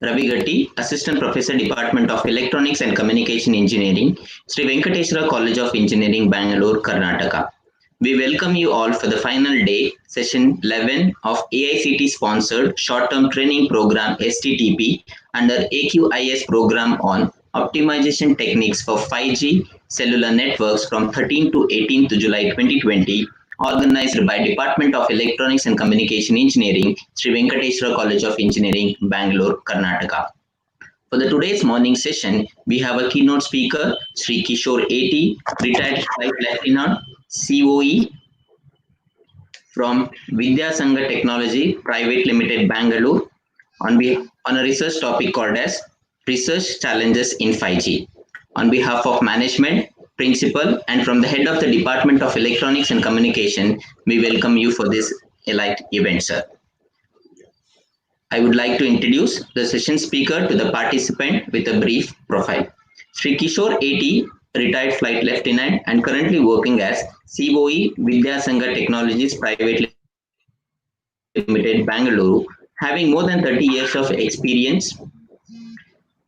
Ravi Gatti, Assistant Professor, Department of Electronics and Communication Engineering, Sri Venkateswara College of Engineering, Bangalore, Karnataka. We welcome you all for the final day, session 11 of AICTE sponsored short-term training program STTP under AQIS program on optimization techniques for 5G cellular networks from 13 to 18 July 2020, organized by Department of Electronics and Communication Engineering, Sri Venkateswara College of Engineering, Bangalore, Karnataka. For the today's morning session, we have a keynote speaker, Shri Kishore A T, retired flight lieutenant, COE from Vidya Sangha Technology Private Limited, Bangalore, on a research topic called as Research Challenges in 5G. On behalf of management, principal, and from the head of the Department of Electronics and Communication, we welcome you for this elite event, sir. I would like to introduce the session speaker to the participant with a brief profile. Shri Kishore A T, retired flight lieutenant and currently working as COE Vidya Sangha Technologies Private Limited, Bangalore, having more than 30 years of experience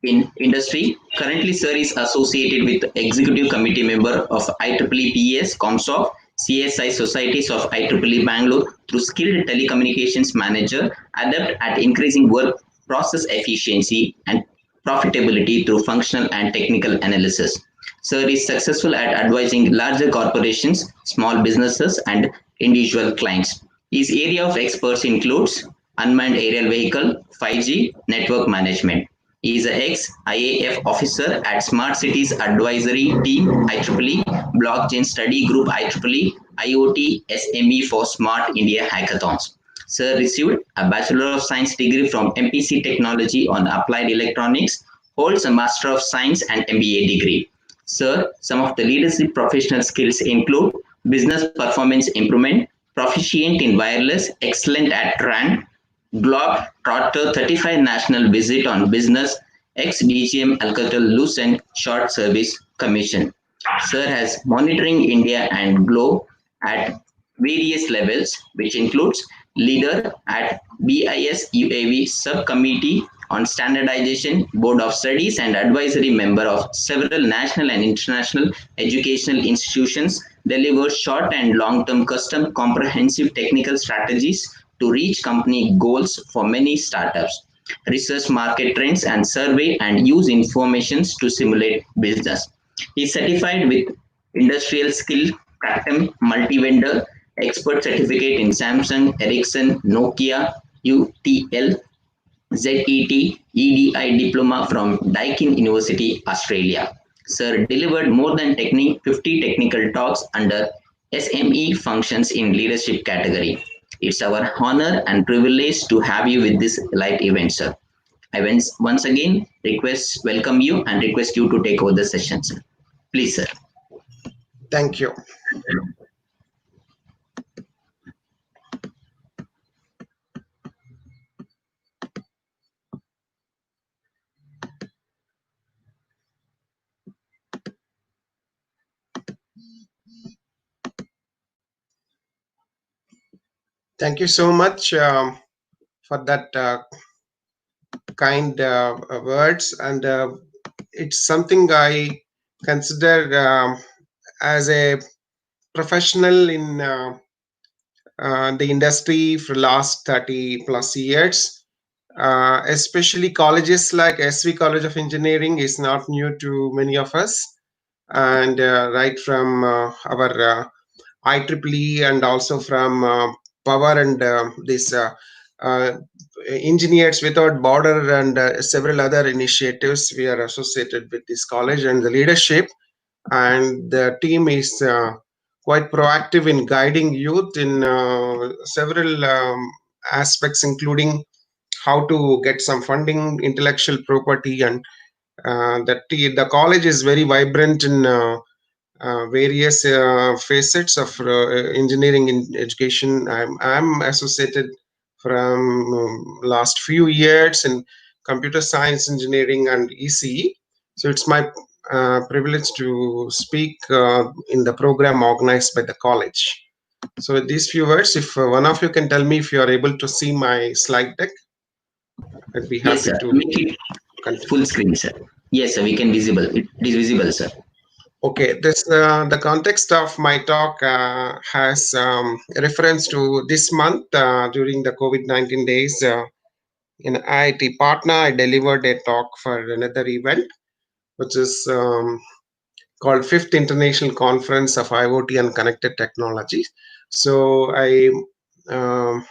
in industry. Currently, sir is associated with executive committee member of IEEE PS Comsoft CSI Societies of IEEE Bangalore through skilled telecommunications manager, adept at increasing work process efficiency and profitability through functional and technical analysis. Sir is successful at advising larger corporations, small businesses, and individual clients. His area of expertise includes unmanned aerial vehicle, 5G, network management. He is an ex-IAF officer at Smart Cities Advisory Team IEEE, Blockchain Study Group IEEE, IoT SME for Smart India Hackathons. Sir received a Bachelor of Science degree from MPC Technology on Applied Electronics, holds a Master of Science and MBA degree. Sir, some of the leadership professional skills include business performance improvement, proficient in wireless, excellent at RAN, Globe Trotter 35 National Visit on Business, ex-DGM Alcatel-Lucent Short Service Commission. Sir has monitoring India and Globe at various levels, which includes leader at BIS UAV Subcommittee on Standardization, Board of Studies and advisory member of several national and international educational institutions, delivers short and long-term custom comprehensive technical strategies to reach company goals for many startups, research market trends and survey and use informations to simulate business. He is certified with industrial skill, Practim, multi-vendor, expert certificate in Samsung, Ericsson, Nokia, UTL, ZET, EDI diploma from Daikin University, Australia. Sir delivered more than 50 technical talks under SME functions in leadership category. It's our honor and privilege to have you with this light event, sir. I once again welcome you and request you to take over the session, sir. Please, sir. Thank you. Thank you so much for that kind words, and it's something I consider as a professional in the industry for last 30 plus years. Especially colleges like SV College of Engineering is not new to many of us, and right from our IEEE and also from Power and this Engineers Without Border and several other initiatives, we are associated with this college and the leadership, and the team is quite proactive in guiding youth in several aspects, including how to get some funding, intellectual property, and the college is very vibrant in various facets of engineering in education. I'm associated from last few years in computer science engineering and ECE. So it's my privilege to speak in the program organized by the college. So with these few words, if one of you can tell me if you are able to see my slide deck. I'd be Yes, happy sir. to Make it continue. full screen, sir. Yes, sir. We can visible. It is visible, sir. Okay, this the context of my talk has reference to this month during the COVID-19 days. In IIT Patna, I delivered a talk for another event, which is called Fifth International Conference of IoT and Connected Technologies. So I um,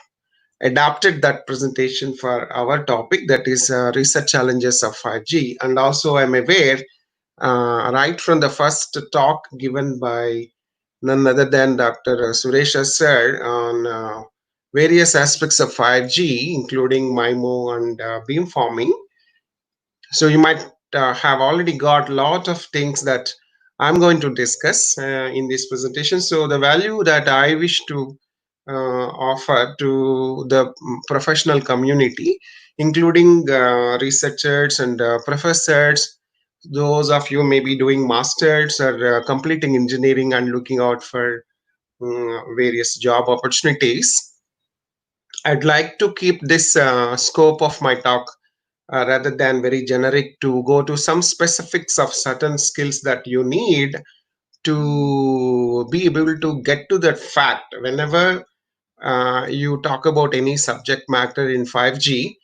adapted that presentation for our topic, that is research challenges of 5G. And also, I'm aware right from the first talk given by none other than Dr. Suresh sir on various aspects of 5G, including MIMO and beamforming. So you might have already got a lot of things that I'm going to discuss in this presentation. So the value that I wish to offer to the professional community, including researchers and professors, those of you may be doing masters or completing engineering and looking out for various job opportunities. I'd like to keep this scope of my talk rather than very generic, to go to some specifics of certain skills that you need to be able to get to that fact whenever you talk about any subject matter in 5G.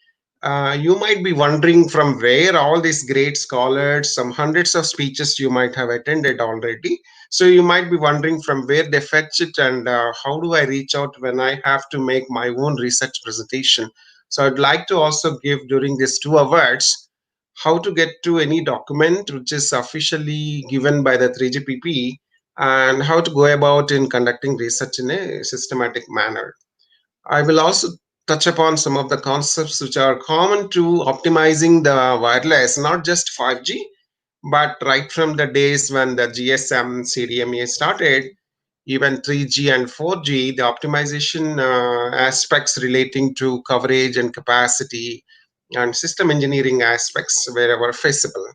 You might be wondering from where all these great scholars, some hundreds of speeches you might have attended already. So you might be wondering from where they fetch it, and how do I reach out when I have to make my own research presentation. So I'd like to also give during these 2 hours how to get to any document which is officially given by the 3GPP, and how to go about in conducting research in a systematic manner. I will also touch upon some of the concepts which are common to optimizing the wireless, not just 5G, but right from the days when the GSM, CDMA started, even 3G and 4G, the optimization aspects relating to coverage and capacity and system engineering aspects wherever feasible.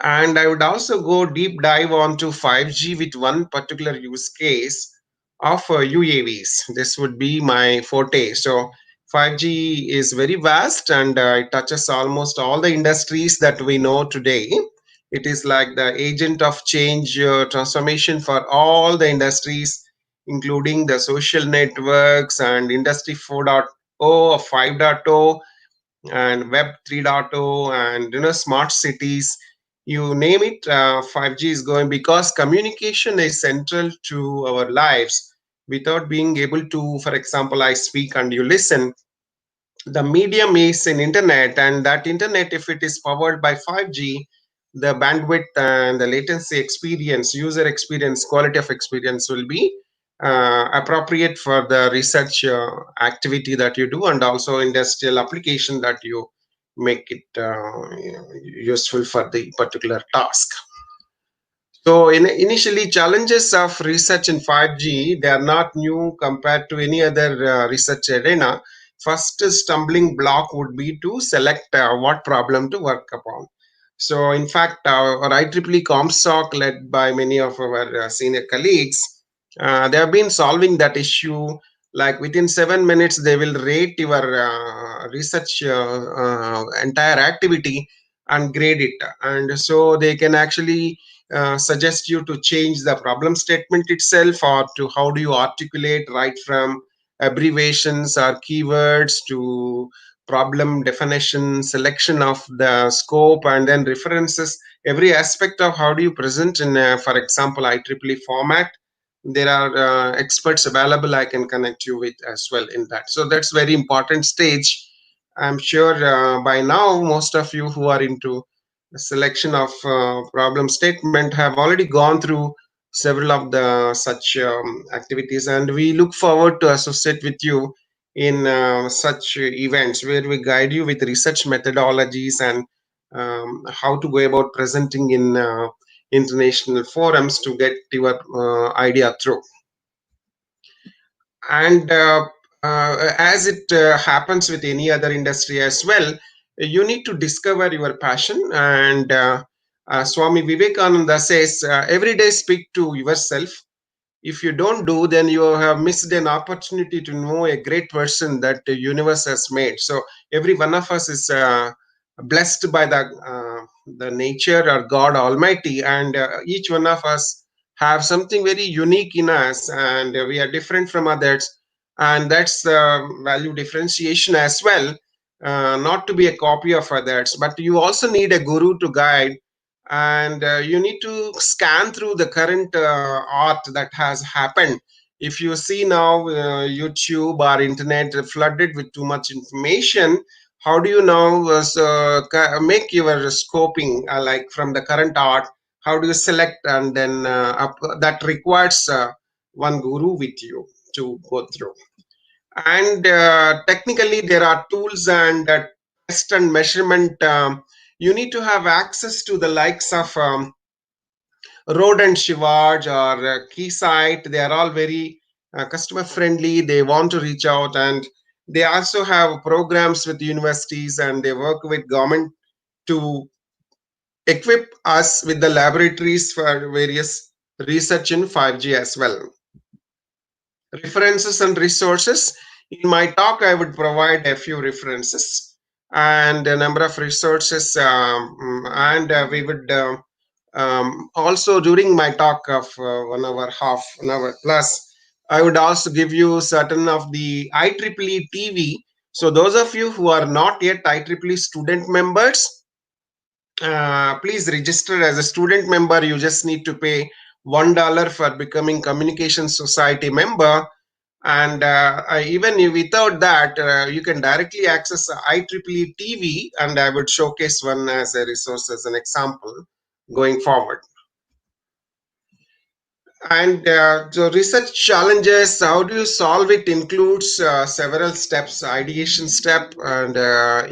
And I would also go deep dive onto 5G with one particular use case of UAVs. This would be my forte. So 5G is very vast, and it touches almost all the industries that we know today. It is like the agent of change, transformation for all the industries, including the social networks and Industry 4.0 or 5.0 and Web 3.0, and smart cities, you name it. 5G is going, because communication is central to our lives. Without being able to, for example, I speak and you listen, the medium is in internet, and that internet, if it is powered by 5G, the bandwidth and the latency experience, user experience, quality of experience will be appropriate for the research activity that you do, and also industrial application that you make it useful for the particular task. So initially, challenges of research in 5G, they are not new compared to any other research arena. First stumbling block would be to select what problem to work upon. So in fact, our IEEE Comstock, led by many of our senior colleagues, they have been solving that issue. Like within 7 minutes, they will rate your research entire activity and grade it. And so they can actually suggest you to change the problem statement itself, or to how do you articulate, right from abbreviations or keywords to problem definition, selection of the scope, and then references. Every aspect of how do you present in, for example, IEEE format. There are experts available I can connect you with as well in that. So that's very important stage. I'm sure by now most of you who are into the selection of problem statement have already gone through several of the such activities, and we look forward to associate with you in such events where we guide you with research methodologies, and how to go about presenting in international forums to get your idea through. And as it happens with any other industry as well, you need to discover your passion. And Swami Vivekananda says, every day speak to yourself, If you don't do, then you have missed an opportunity to know a great person that the universe has made. So every one of us is blessed by the nature or God Almighty, and each one of us have something very unique in us, and we are different from others, and that's value differentiation as well. Not to be a copy of others, but you also need a guru to guide, and you need to scan through the current art that has happened. If you see now YouTube or internet flooded with too much information, how do you now make your scoping like from the current art? How do you select, and then that requires one guru with you to go through. And technically there are tools and test and measurement. You need to have access to the likes of Road and Shivaj or Keysight. They are all very customer friendly. They want to reach out, and they also have programs with universities, and they work with government to equip us with the laboratories for various research in 5G as well. References and resources. In my talk, I would provide a few references and a number of resources, and we would also during my talk of 1 hour, half an hour plus, I would also give you certain of the IEEE TV. So those of you who are not yet IEEE student members, please register as a student member. You just need to pay $1 for becoming Communication Society member, and even without that, you can directly access IEEE TV, and I would showcase one as a resource as an example going forward. And the research challenges, how do you solve it, includes several steps: ideation step and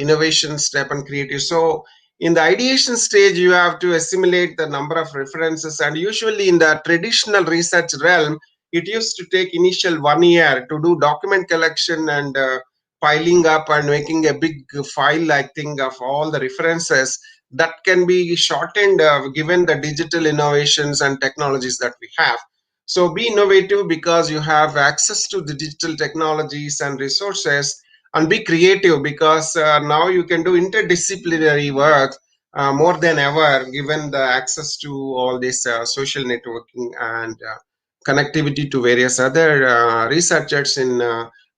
innovation step and creative. So in the ideation stage, you have to assimilate the number of references, and usually in the traditional research realm, it used to take initial 1 year to do document collection and piling up and making a big file like thing of all the references. That can be shortened given the digital innovations and technologies that we have. So be innovative because you have access to the digital technologies and resources, and be creative because now you can do interdisciplinary work more than ever, given the access to all this social networking and connectivity to various other researchers in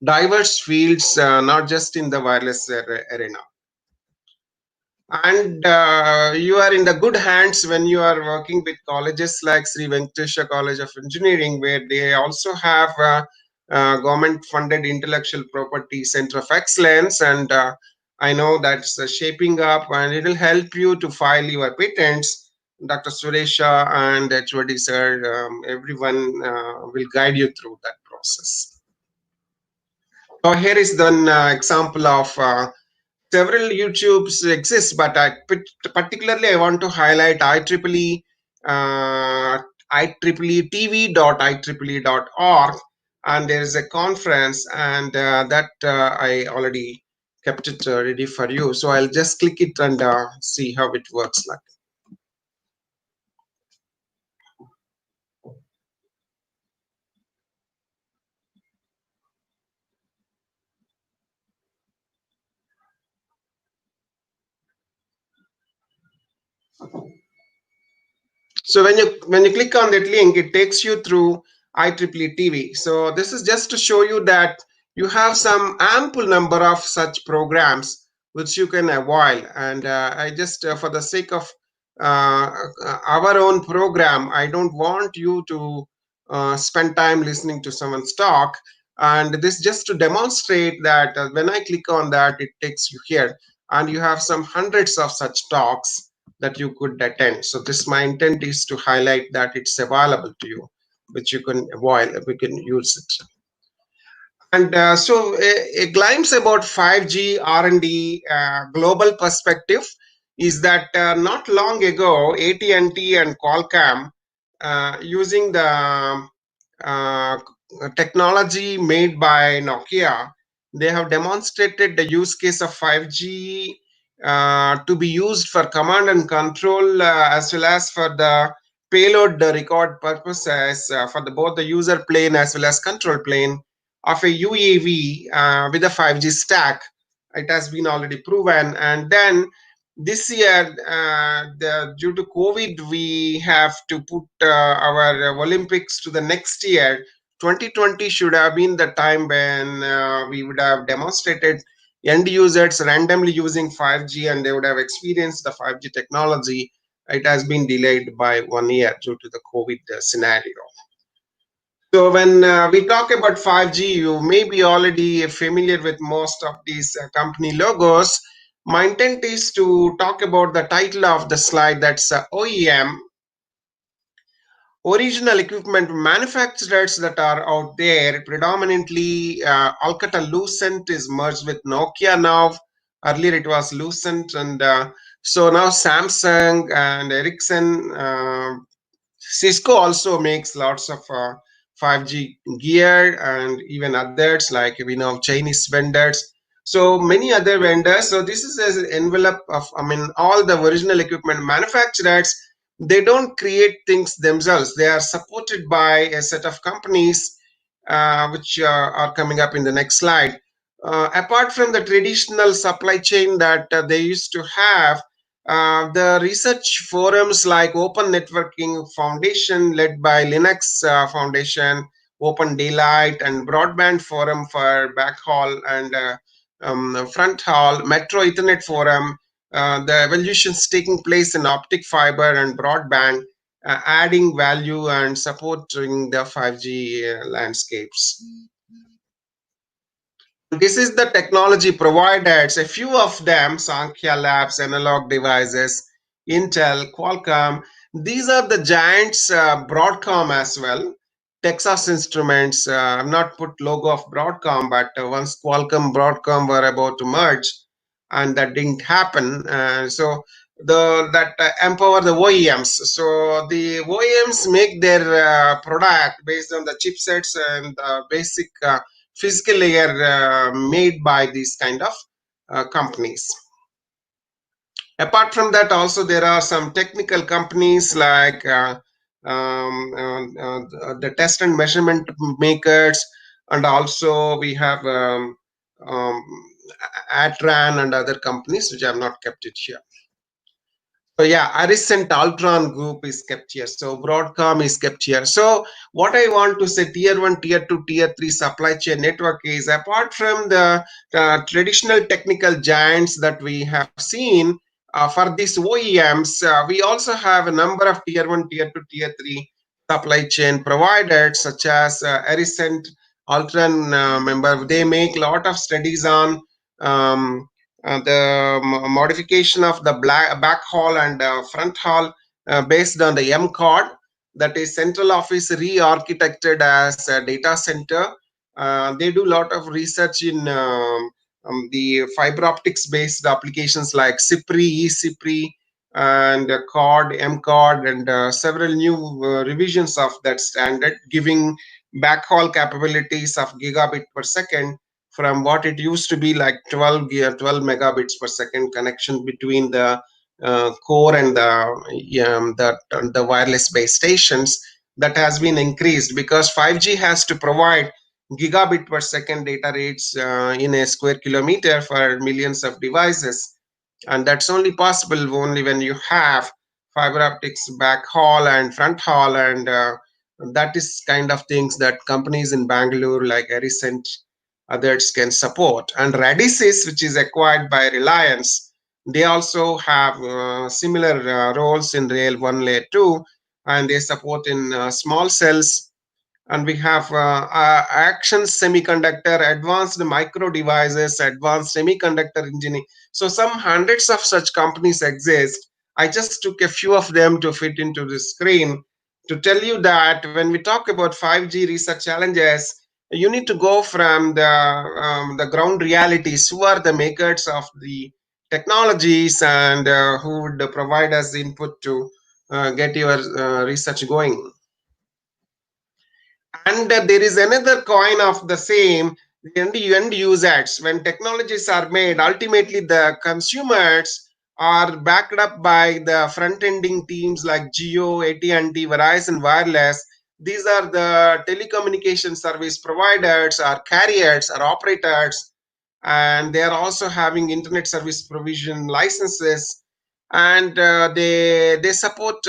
diverse fields, not just in the wireless arena. And you are in the good hands when you are working with colleges like Sri Venkatesha College of Engineering, where they also have government funded intellectual property center of excellence, and I know that's shaping up, and it will help you to file your patents. Dr. Suresha and HOD sir, everyone will guide you through that process. So here is an example of several YouTubes exist, but particularly I want to highlight IEEE, IEEE.org, and there is a conference, and that I already kept it ready for you. So I'll just click it and see how it works like. So when you click on that link, it takes you through IEEE TV. So this is just to show you that you have some ample number of such programs which you can avoid. And I just, for the sake of uh, our own program, I don't want you to spend time listening to someone's talk. And this just to demonstrate that when I click on that, it takes you here, and you have some hundreds of such talks that you could attend. So this my intent is to highlight that it's available to you, which you can avoid, we can use it. And so a glimpse about 5G R&D global perspective is that not long ago, AT&T and Qualcomm, using the technology made by Nokia, they have demonstrated the use case of 5G to be used for command and control, as well as for the payload record purposes for both the user plane as well as control plane of a UAV with a 5G stack. It has been already proven. And then this year, due to COVID, we have to put our Olympics to the next year. 2020 should have been the time when we would have demonstrated end users randomly using 5G and they would have experienced the 5G technology. It has been delayed by 1 year due to the COVID scenario. So when we talk about 5G, you may be already familiar with most of these company logos. My intent is to talk about the title of the slide, that's OEM, original equipment manufacturers that are out there. Predominantly Alcatel-Lucent is merged with Nokia now. Earlier it was Lucent, and so now Samsung and Ericsson. Cisco also makes lots of 5G gear, and even others like we know Chinese vendors. So many other vendors. So this is an envelope of, I mean, all the original equipment manufacturers. They don't create things themselves. They are supported by a set of companies, which are coming up in the next slide. Apart from the traditional supply chain that they used to have, the research forums like Open Networking Foundation, led by Linux Foundation, Open Daylight, and Broadband Forum for Backhaul and Front Haul, Metro Ethernet Forum, the evolutions taking place in optic fiber and broadband, adding value and supporting the 5G landscapes. This is the technology providers, a few of them: Sankhya Labs, Analog Devices, Intel, Qualcomm. These are the giants, Broadcom as well, Texas Instruments. I've not put logo of Broadcom, but once Qualcomm, Broadcom were about to merge, and that didn't happen. So that empower the OEMs. So the OEMs make their product based on the chipsets and basic physical layer made by these kind of companies. Apart from that, also there are some technical companies like the test and measurement makers, and also we have um, Atran and other companies which I have not kept it here. So yeah, Arisent Altron Group is kept here. So Broadcom is kept here. So what I want to say, tier 1, tier 2, tier 3 supply chain network is, apart from the traditional technical giants that we have seen, for these OEMs, we also have a number of tier 1, tier 2, tier 3 supply chain providers such as Arisent, Altron member. They make a lot of studies on um, the modification of the back hall and front hall based on the MCOD, that is central office re-architected as a data center. They do a lot of research in the fiber optics based applications like CIPRI, eCIPRI, and COD, MCOD, and several new revisions of that standard, giving backhaul capabilities of gigabit per second from what it used to be like 12 megabits per second connection between the core and the wireless base stations. That has been increased because 5G has to provide gigabit per second data rates in a square kilometer for millions of devices, and that's only possible only when you have fiber optics backhaul and front haul, and that is kind of things that companies in Bangalore like Arisent, others can support. And Radisys, which is acquired by Reliance, they also have similar roles in Rail 1, Layer 2, and they support in small cells. And we have Action Semiconductor, advanced micro devices, advanced semiconductor engineering. So some hundreds of such companies exist. I just took a few of them to fit into the screen to tell you that when we talk about 5G research challenges, you need to go from the ground realities. Who are the makers of the technologies, and who would provide us input to get your research going? And there is another coin of the same, the end users. When technologies are made, ultimately the consumers are backed up by the front-ending teams like Jio, AT&T, Verizon Wireless. These are the telecommunication service providers or carriers or operators, and they are also having internet service provision licenses, and they support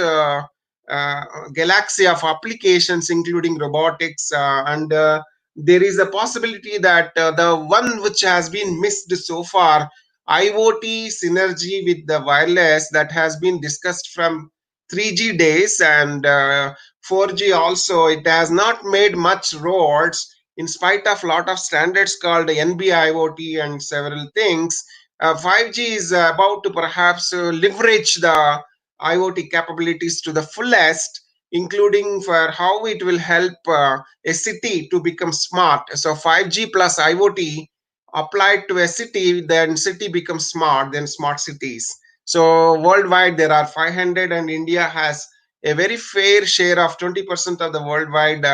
galaxy of applications including robotics, and there is a possibility that the one which has been missed so far, IoT synergy with the wireless, that has been discussed from 3G days, and 4G also, it has not made much roads in spite of lot of standards called NB-IoT and several things. 5G is about to perhaps leverage the IoT capabilities to the fullest, including for how it will help a city to become smart. So 5G plus IoT applied to a city, then city becomes smart, then smart cities. So worldwide there are 500, and India has a very fair share of 20% of the worldwide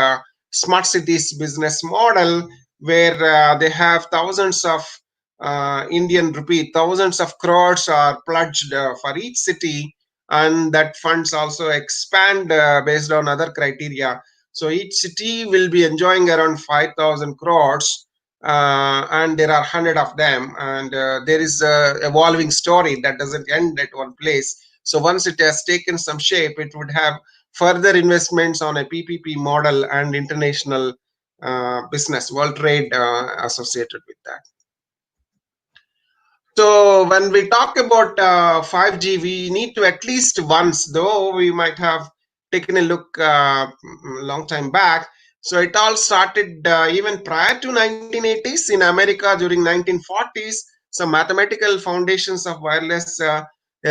smart cities business model, where they have thousands of Indian rupee, thousands of crores are pledged for each city, and that funds also expand based on other criteria. So each city will be enjoying around 5,000 crores, and there are 100 of them, and there is a evolving story that doesn't end at one place. So once it has taken some shape, it would have further investments on a PPP model and international business, world trade associated with that. So when we talk about 5G, we need to at least once, though we might have taken a look long time back. So it all started even prior to 1980s in America during 1940s. Some mathematical foundations of wireless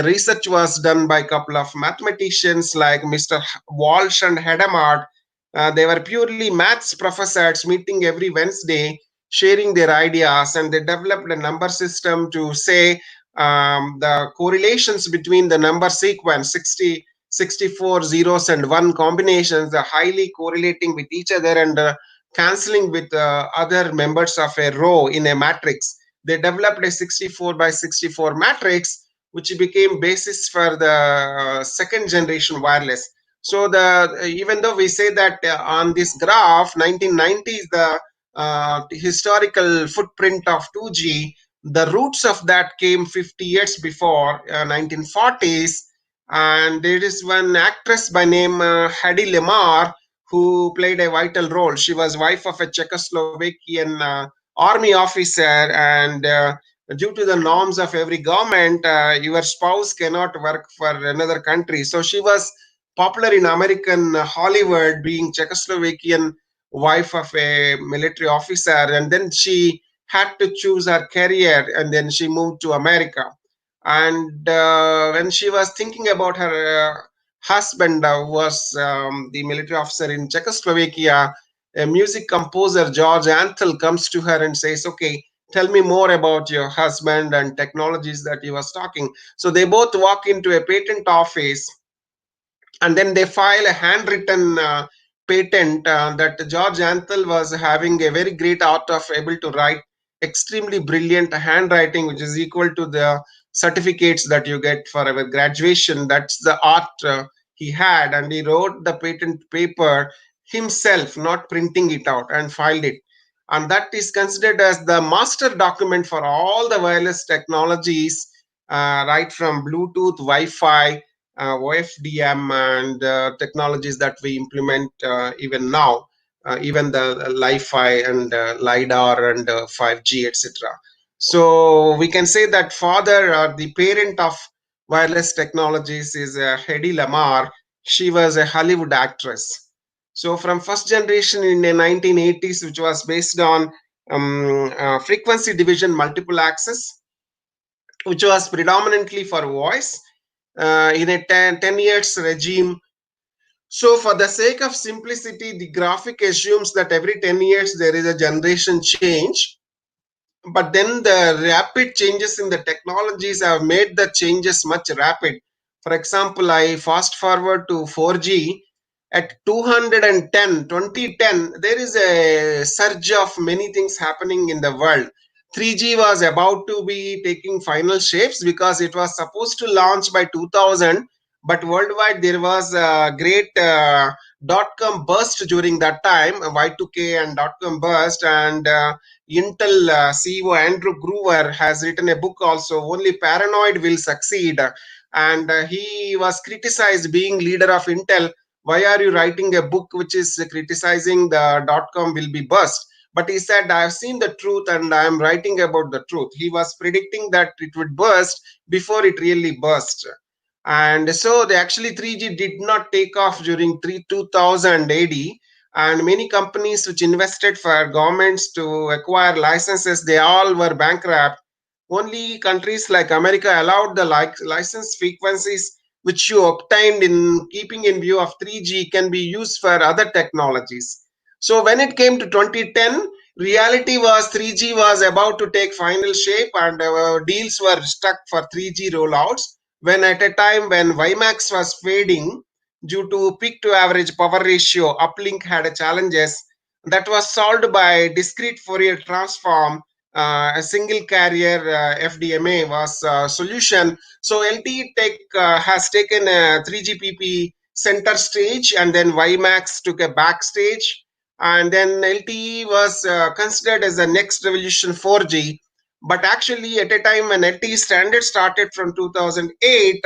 research was done by a couple of mathematicians like Mr. Walsh and Hadamard. They were purely maths professors meeting every Wednesday, sharing their ideas, and they developed a number system to say the correlations between the number sequence 60, 64 zeros and one combinations are highly correlating with each other, and cancelling with other members of a row in a matrix. They developed a 64 by 64 matrix, which became basis for the second generation wireless. So the even though we say that on this graph 1990s, the historical footprint of 2G, the roots of that came 50 years before, 1940s. And there is one actress by name Hedy Lamar who played a vital role. She was wife of a Czechoslovakian army officer, and due to the norms of every government, your spouse cannot work for another country. So she was popular in American Hollywood, being Czechoslovakian wife of a military officer, and then she had to choose her career, and then she moved to America. And when she was thinking about her husband, who was the military officer in Czechoslovakia, a music composer, George Antheil, comes to her and says, okay, tell me more about your husband and technologies that he was talking. So they both walk into a patent office, and then they file a handwritten patent that George Antheil was having a very great art of able to write extremely brilliant handwriting, which is equal to the certificates that you get for our graduation. That's the art he had, and he wrote the patent paper himself, not printing it out, and filed it. And that is considered as the master document for all the wireless technologies, right from Bluetooth, Wi-Fi, OFDM, and technologies that we implement even now, even the Li-Fi and LiDAR and 5G, etc. So we can say that father or the parent of wireless technologies is Hedy Lamar. She was a Hollywood actress. So from first generation in the 1980s, which was based on frequency division multiple access, which was predominantly for voice, in a 10 years regime. So for the sake of simplicity, the graphic assumes that every 10 years there is a generation change. But then the rapid changes in the technologies have made the changes much rapid. For example, I fast forward to 4G. At 2010, there is a surge of many things happening in the world. 3G was about to be taking final shapes because it was supposed to launch by 2000, but worldwide there was a great dot-com burst during that time, Y2K and dot-com burst, and Intel CEO Andrew Groover has written a book also, Only Paranoid Will Succeed, and he was criticized being leader of Intel. Why are you writing a book which is criticizing the dot-com will be burst? But he said, I have seen the truth and I am writing about the truth. He was predicting that it would burst before it really burst. And so the actually 3G did not take off during 2000 AD. And many companies which invested for governments to acquire licenses, they all were bankrupt. Only countries like America allowed the license frequencies which you obtained in keeping in view of 3G can be used for other technologies. So when it came to 2010, reality was 3G was about to take final shape and deals were stuck for 3G rollouts. When at a time when WiMAX was fading due to peak to average power ratio, uplink had challenges that was solved by discrete Fourier transform. A single carrier FDMA was a solution. So LTE Tech has taken a 3GPP center stage, and then WiMAX took a backstage, and then LTE was considered as the next revolution 4G. But actually, at a time when LTE standard started from 2008,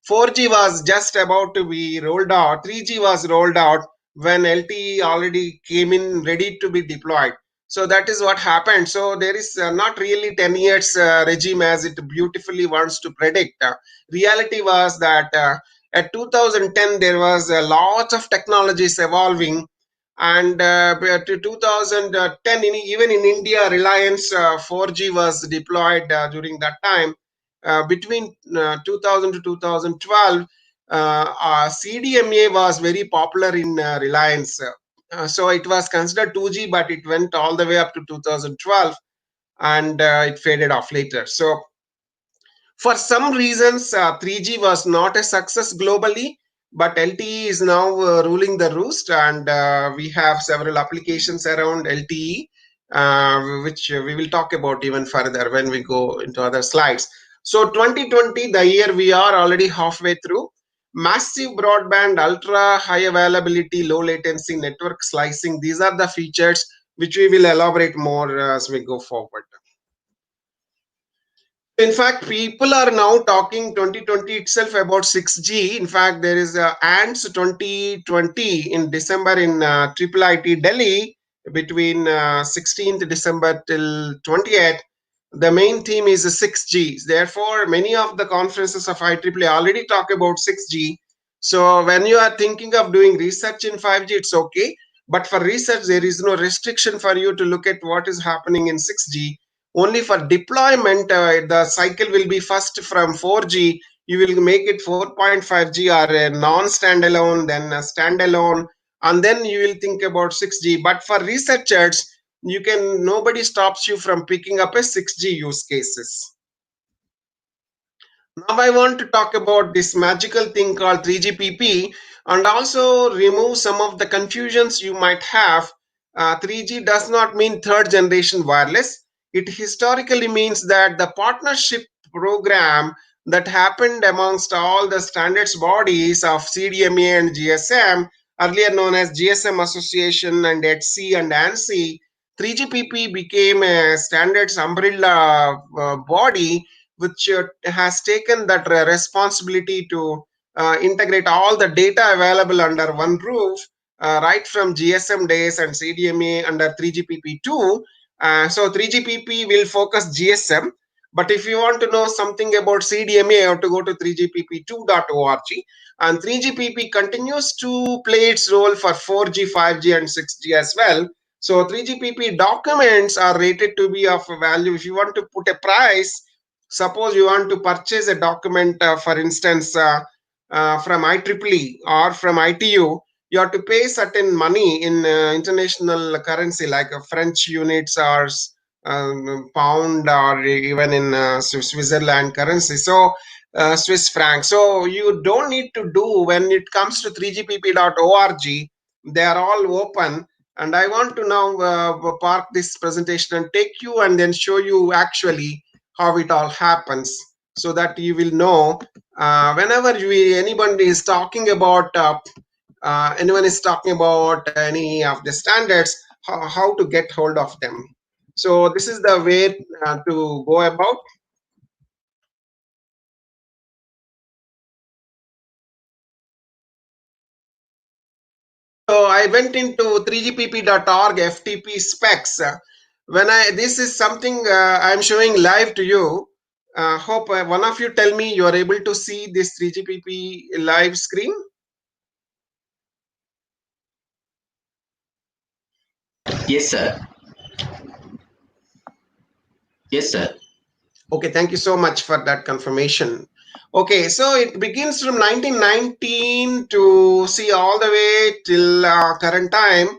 4G was just about to be rolled out. 3G was rolled out when LTE already came in ready to be deployed. So that is what happened. So there is not really 10 years regime as it beautifully wants to predict. Reality was that at 2010 there was a lot of technologies evolving, and to 2010 even in India, Reliance 4G was deployed during that time. Between 2000 to 2012, CDMA was very popular in Reliance. So it was considered 2G, but it went all the way up to 2012, and it faded off later. So for some reasons, 3G was not a success globally, but LTE is now ruling the roost, and we have several applications around LTE, which we will talk about even further when we go into other slides. So 2020, the year we are already halfway through. Massive broadband, ultra high availability, low latency network slicing. These are the features which we will elaborate more as we go forward. In fact, people are now talking 2020 itself about 6G. In fact, there is a ANTS 2020 in December in IIIT Delhi between 16th December till 20th. The main theme is 6G. Therefore, many of the conferences of IEEE already talk about 6G. So when you are thinking of doing research in 5G, it's okay. But for research, there is no restriction for you to look at what is happening in 6G. Only for deployment, the cycle will be first from 4G. You will make it 4.5G or a non-standalone, then a standalone, and then you will think about 6G. But for researchers, nobody stops you from picking up a 6G use cases. Now I want to talk about this magical thing called 3GPP and also remove some of the confusions you might have. 3G does not mean third generation wireless. It historically means that the partnership program that happened amongst all the standards bodies of CDMA and GSM, earlier known as GSM Association and ETSI and ANSI, 3GPP became a standards umbrella body which has taken that responsibility to integrate all the data available under one roof, right from GSM days and CDMA under 3GPP2. So 3GPP will focus GSM. But if you want to know something about CDMA, you have to go to 3gpp2.org. And 3GPP continues to play its role for 4G, 5G, and 6G as well. So 3GPP documents are rated to be of value. If you want to put a price, suppose you want to purchase a document, for instance, from IEEE or from ITU, you have to pay certain money in international currency like French units or pound or even in Switzerland currency. So Swiss franc. So you don't need to do when it comes to 3gpp.org. They are all open. And I want to now park this presentation and take you and then show you actually how it all happens, so that you will know whenever anybody is talking about anyone is talking about any of the standards, how to get hold of them. So this is the way to go about. So I went into 3gpp.org FTP specs. This is something I'm showing live to you. Hope one of you tell me you are able to see this 3GPP live screen. Yes, sir. Yes, sir. Okay, thank you so much for that confirmation. Okay, so it begins from 1919 to see all the way till current time.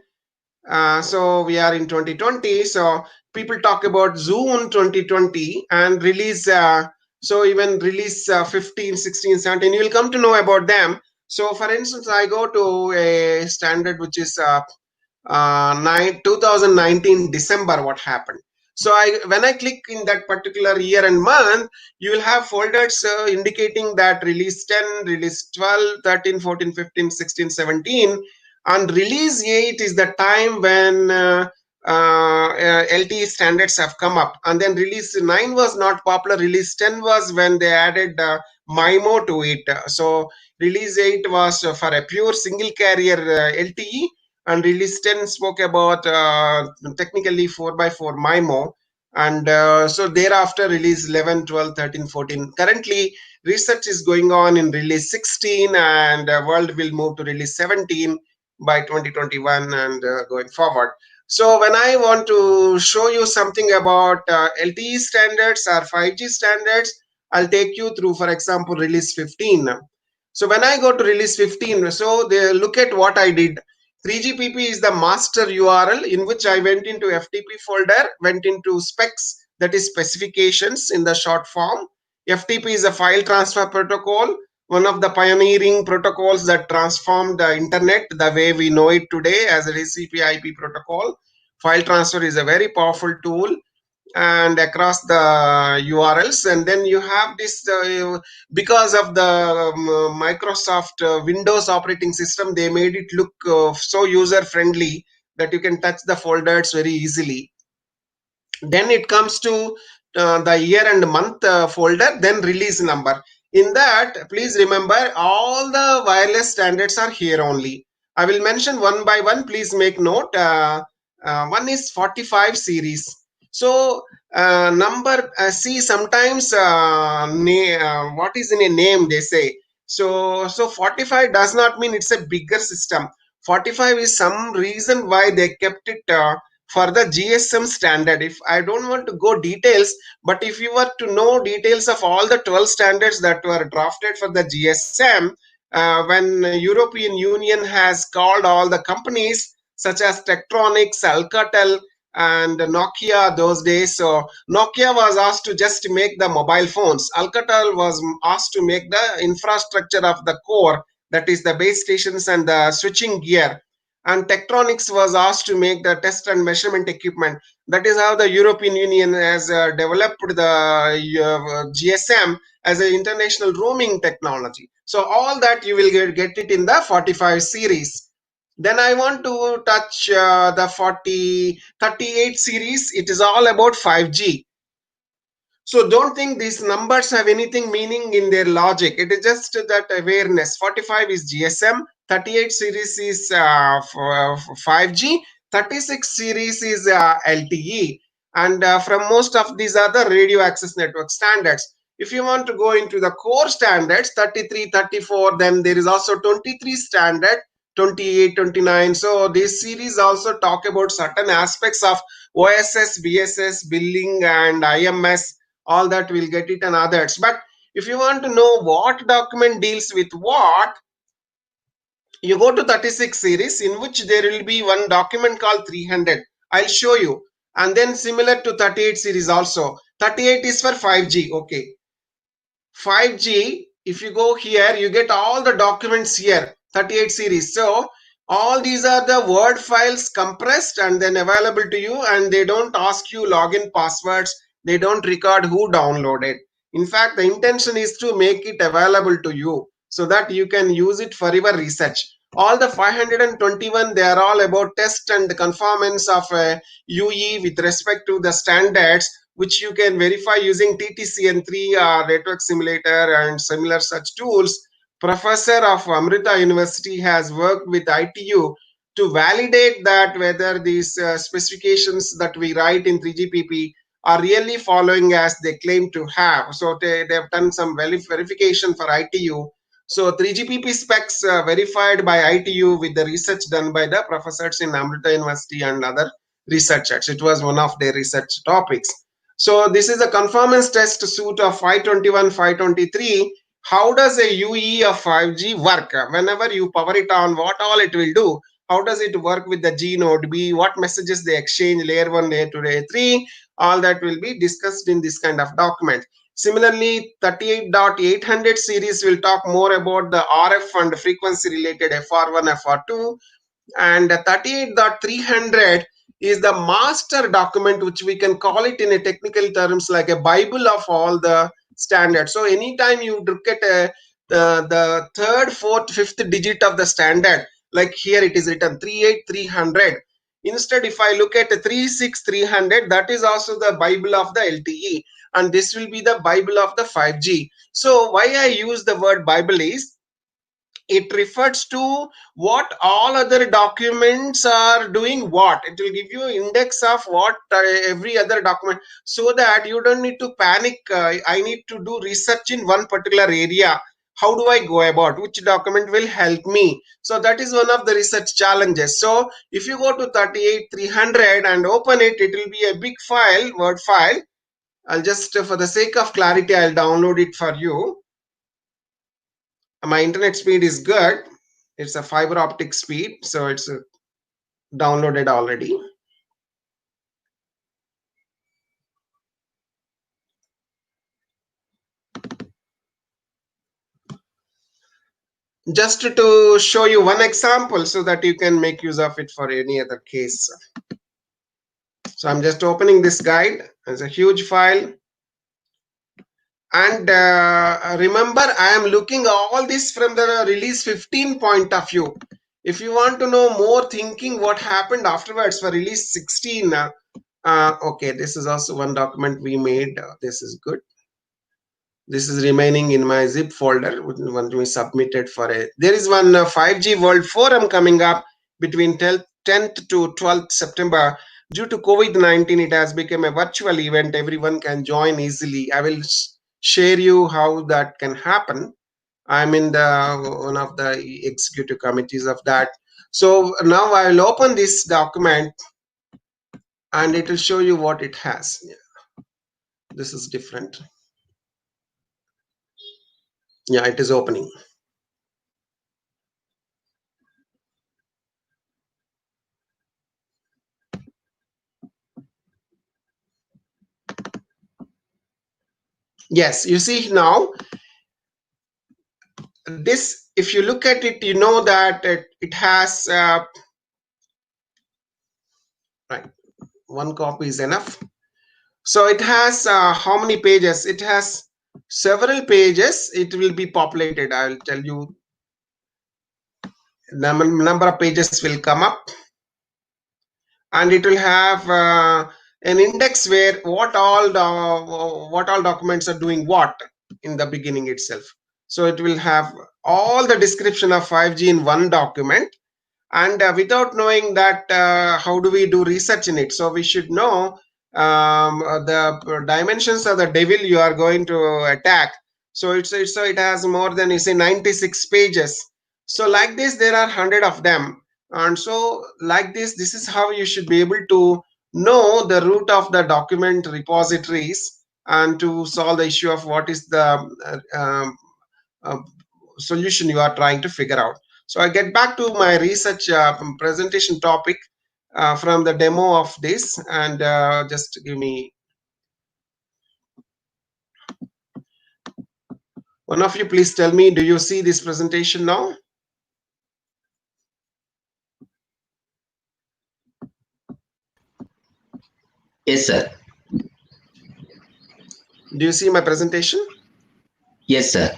So we are in 2020. So people talk about June 2020 and release. So even release 15, 16, 17. You will come to know about them. So for instance, I go to a standard which is 2019 December. What happened? So when I click in that particular year and month, you will have folders indicating that release 10, release 12, 13, 14, 15, 16, 17. And release 8 is the time when LTE standards have come up. And then release 9 was not popular. Release 10 was when they added MIMO to it. So release 8 was for a pure single carrier LTE, and release 10 spoke about technically 4x4 MIMO. And so thereafter release 11, 12, 13, 14. Currently research is going on in release 16, and world will move to release 17 by 2021 and going forward. So when I want to show you something about LTE standards or 5G standards, I'll take you through, for example, release 15. So when I go to release 15, so they look at what I did. 3GPP is the master URL in which I went into FTP folder, went into specs, that is specifications in the short form. FTP is a file transfer protocol, one of the pioneering protocols that transformed the internet the way we know it today as a TCP/IP protocol. File transfer is a very powerful tool and across the URLs. And then you have this because of the Microsoft Windows operating system, they made it look so user friendly that you can touch the folders very easily. Then it comes to the year and month folder, then release number. In that, please remember all the wireless standards are here only. I will mention one by one. Please make note. One is 45 series. So number see sometimes what is in a name they say. So 45 does not mean it's a bigger system. 45 is some reason why they kept it for the GSM standard. If I don't want to go details, but if you were to know details of all the 12 standards that were drafted for the GSM, when European Union has called all the companies such as Tektronix, Alcatel, and Nokia those days. So Nokia was asked to just make the mobile phones. Alcatel was asked to make the infrastructure of the core, that is the base stations and the switching gear. And Tektronix was asked to make the test and measurement equipment. That is how the European Union has developed the GSM as an international roaming technology. So all that you will get it in the 45 series. Then I want to touch the 38 series. It is all about 5G. So don't think these numbers have anything meaning in their logic. It is just that awareness. 45 is GSM, 38 series is 5G, 36 series is LTE, and from most of these other radio access network standards. If you want to go into the core standards, 33, 34, then there is also 23 standard, 28, 29. So this series also talk about certain aspects of OSS, BSS, billing, and IMS. All that will get it and others. But if you want to know what document deals with what, you go to 36 series, in which there will be one document called 300. I'll show you. And then similar to 38 series also. 38 is for 5G. Okay. 5G, if you go here, you get all the documents here. 38 series. So All these are the Word files compressed and then available to you, and they don't ask you login passwords. They don't record who downloaded. In fact, the intention is to make it available to you so that you can use it for your research. All the 521, they are all about test and conformance of UE with respect to the standards, which you can verify using TTCN3 network simulator and similar such tools. Professor of Amrita University has worked with ITU to validate that whether these specifications that we write in 3GPP are really following as they claim to have. So they've done some verification for ITU. So 3GPP specs verified by ITU with the research done by the professors in Amrita University and other researchers. It was one of their research topics. So this is a conformance test suite of 521, 523. How does a UE of 5G work? Whenever you power it on, what all it will do? How does it work with the G node B? What messages they exchange, layer 1, layer 2, layer 3? All that will be discussed in this kind of document. Similarly, 38.800 series will talk more about the RF and frequency related FR1, FR2. And 38.300 is the master document, which we can call it in a technical terms like a Bible of all the standards. So anytime you look at the third, fourth, fifth digit of the standard, like here it is written 38300. Instead, if I look at 36300, that is also the Bible of the LTE, and this will be the Bible of the 5G. So why I use the word Bible is it refers to what all other documents are doing. What it will give you index of what every other document, so that you don't need to panic. I need to do research in one particular area. How do I go about? Which document will help me? So that is one of the research challenges. So if you go to 38300 and open it, it will be a big file, Word file. I'll just, for the sake of clarity, I'll download it for you. My internet speed is good. It's a fiber optic speed, so it's downloaded already. Just to show you one example so that you can make use of it for any other case. So I'm just opening this guide. It's a huge file. And remember, I am looking all this from the release 15 point of view. If you want to know more thinking what happened afterwards for release 16, okay, this is also one document we made. This is good. This is remaining in my zip folder when we submitted for a. There is one 5G World Forum coming up between 10th to 12th September. Due to COVID-19, it has become a virtual event. Everyone can join easily. I will share you how that can happen. I'm in the one of the executive committees of that. So now I will open this document and it will show you what it has. Yeah. This is different. Yeah, it is opening. Yes, you see now, this, if you look at it, you know that it has, right, one copy is enough. So it has how many pages? It has several pages. It will be populated. I will tell you, number of pages will come up, and it will have an index where what all documents are doing what in the beginning itself. So it will have all the description of 5G in one document. And without knowing that, how do we do research in it? So we should know the dimensions of the devil you are going to attack. So it has more than, you say, 96 pages. So like this, there are 100 of them. And so like this is how you should be able to know the root of the document repositories and to solve the issue of what is the uh, solution you are trying to figure out. So I get back to my research presentation topic from the demo of this, and just give me. One of you please tell me, do you see this presentation now? Yes, sir. Do you see my presentation? Yes, sir.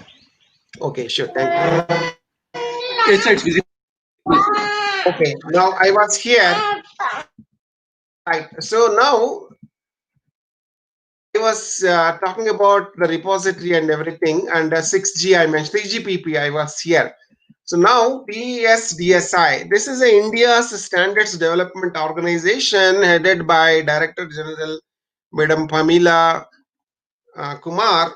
Okay, sure. Thank you. Yes, sir, it's visible. Okay, now I was here. Right. So now I was talking about the repository and everything, and 6G I mentioned, 3GPP I was here. So now PESDSI, this is a India's standards development organization headed by Director General Madam Pamela Kumar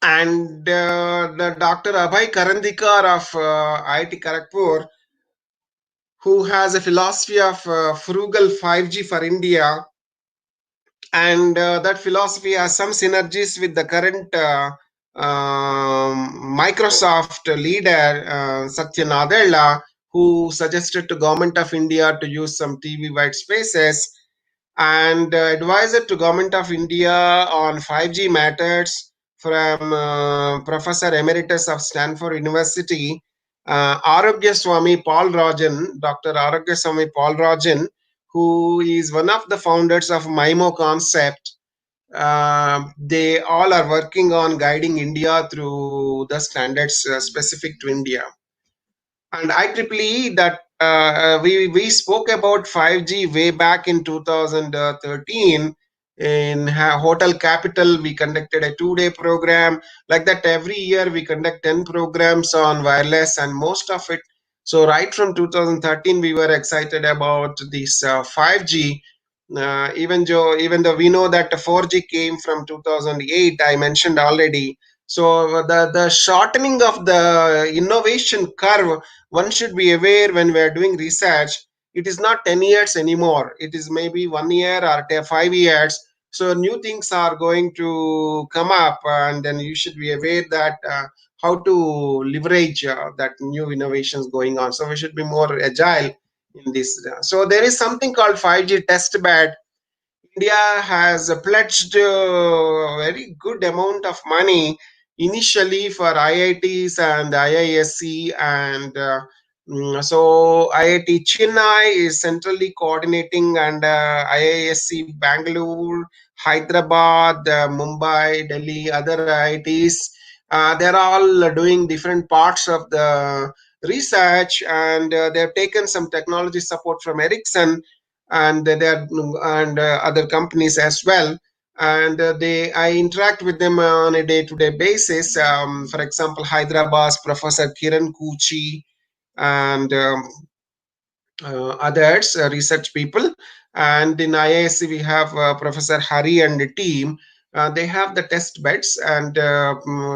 and the Dr. Abhay Karandikar of IIT Kharagpur, who has a philosophy of frugal 5G for India, and that philosophy has some synergies with the current Microsoft leader Satya Nadella, who suggested to Government of India to use some TV white spaces, and advisor to Government of India on 5G matters from Professor Emeritus of Stanford University, Arogya Swami Paul Rajan, Dr. Arogya Swami Paul Rajan, who is one of the founders of MIMO concept. They all are working on guiding India through the standards specific to India. And IEEE that we spoke about 5G way back in 2013 in Hotel Capital. We conducted a 2-day program. Like that, every year we conduct 10 programs on wireless, and most of it. So right from 2013, we were excited about this 5G. Even though we know that the 4G came from 2008, I mentioned already. So the shortening of the innovation curve, one should be aware when we are doing research. It is not 10 years anymore. It is maybe 1 year or 5 years. So new things are going to come up, and then you should be aware that how to leverage that new innovations going on. So we should be more agile in this. So there is something called 5G Testbed. India has pledged a very good amount of money initially for IITs and IISc, and so IIT Chennai is centrally coordinating, and IISc Bangalore, Hyderabad, Mumbai, Delhi, other IITs. They're all doing different parts of the research, and they've taken some technology support from Ericsson, and there and other companies as well. And they I interact with them on a day-to-day basis. For example, Hyderabad's Professor Kiran Kuchi and others, research people. And in IISc, we have Professor Hari and the team. They have the test beds, and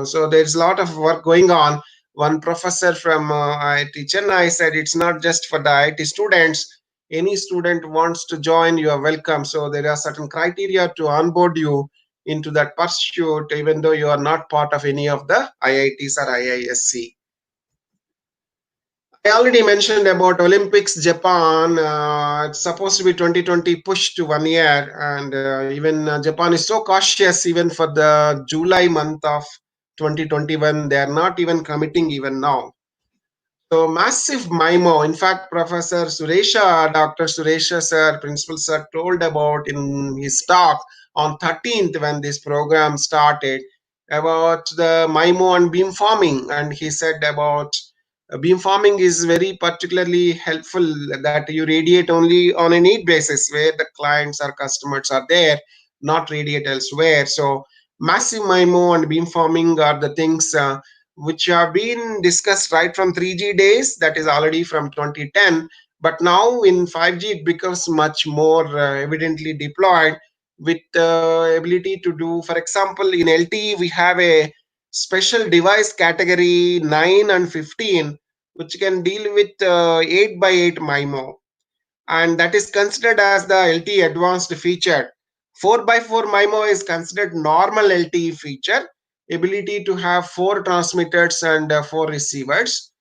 so there's a lot of work going on. One professor from IIT Chennai said it's not just for the IIT students. Any student wants to join, you are welcome. So there are certain criteria to onboard you into that pursuit, even though you are not part of any of the IITs or IISc. I already mentioned about Olympics Japan. It's supposed to be 2020 pushed to 1 year, and even Japan is so cautious. Even for the July month of 2021, they are not even committing even now. So massive MIMO. In fact, Professor Suresha, Dr. Suresha sir, principal sir, told about in his talk on 13th when this program started about the MIMO and beamforming, and he said about beamforming is very particularly helpful, that you radiate only on a need basis where the clients or customers are there, not radiate elsewhere. So massive MIMO and beamforming are the things which have been discussed right from 3G days, that is already from 2010. But now in 5G, it becomes much more evidently deployed with the ability to do, for example, in LTE, we have a special device category 9 and 15, which can deal with 8 by 8 MIMO, and that is considered as the LTE advanced feature. 4 by 4 MIMO is considered normal LTE feature, ability to have 4 transmitters and 4 receivers.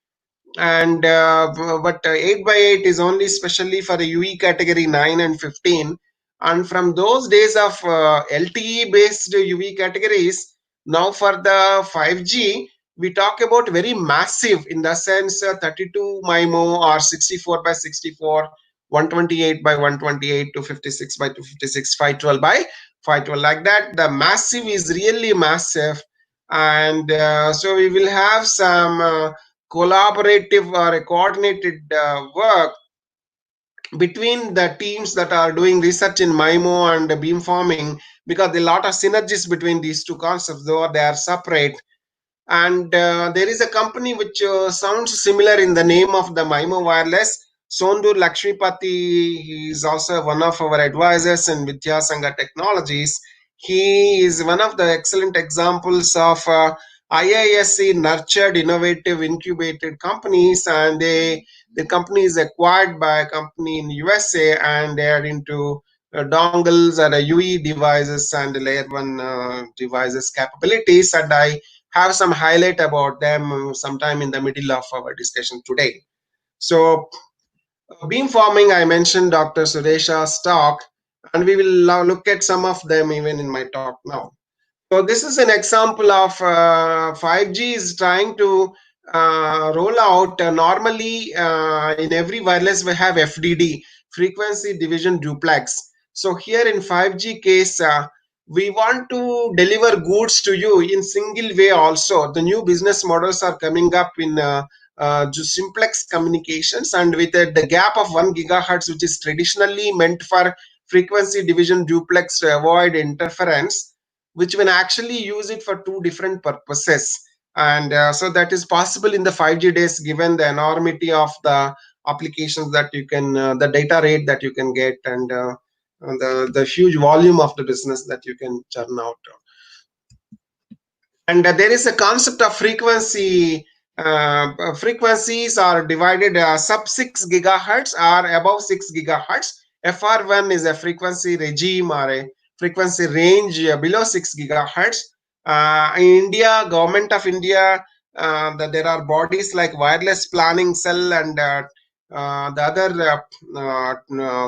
And but 8 by 8 is only specially for the UE category 9 and 15. And from those days of LTE based UE categories, now for the 5G, we talk about very massive, in the sense 32 MIMO or 64 by 64 128 by 128, 256 by 256, 512 by 512, like that. The massive is really massive. And so we will have some collaborative or a coordinated work between the teams that are doing research in MIMO and beamforming, because there are a lot of synergies between these two concepts, though they are separate. And there is a company which sounds similar in the name of the MIMO Wireless. Sondur Lakshmipati, he is also one of our advisors in Vidyasanga Technologies. He is one of the excellent examples of IISc nurtured, innovative, incubated companies, and the company is acquired by a company in USA, and they are into dongles and UE devices and layer 1 devices capabilities. And I have some highlight about them sometime in the middle of our discussion today. So beamforming, I mentioned Dr. Suresha's talk, and we will now look at some of them even in my talk now. So this is an example of 5G is trying to roll out. Normally, in every wireless we have FDD, frequency division duplex. So here in 5G case, we want to deliver goods to you in single way also. The new business models are coming up in simplex communications, and with the gap of 1 gigahertz, which is traditionally meant for frequency division duplex to avoid interference, which when actually use it for two different purposes. And so that is possible in the 5G days, given the enormity of the applications that you can, the data rate that you can get, and the huge volume of the business that you can churn out. And there is a concept of frequency. Frequencies are divided sub 6 gigahertz or above 6 gigahertz. FR1 is a frequency regime or a frequency range below 6 gigahertz. In India, government of India, there are bodies like Wireless Planning Cell and the other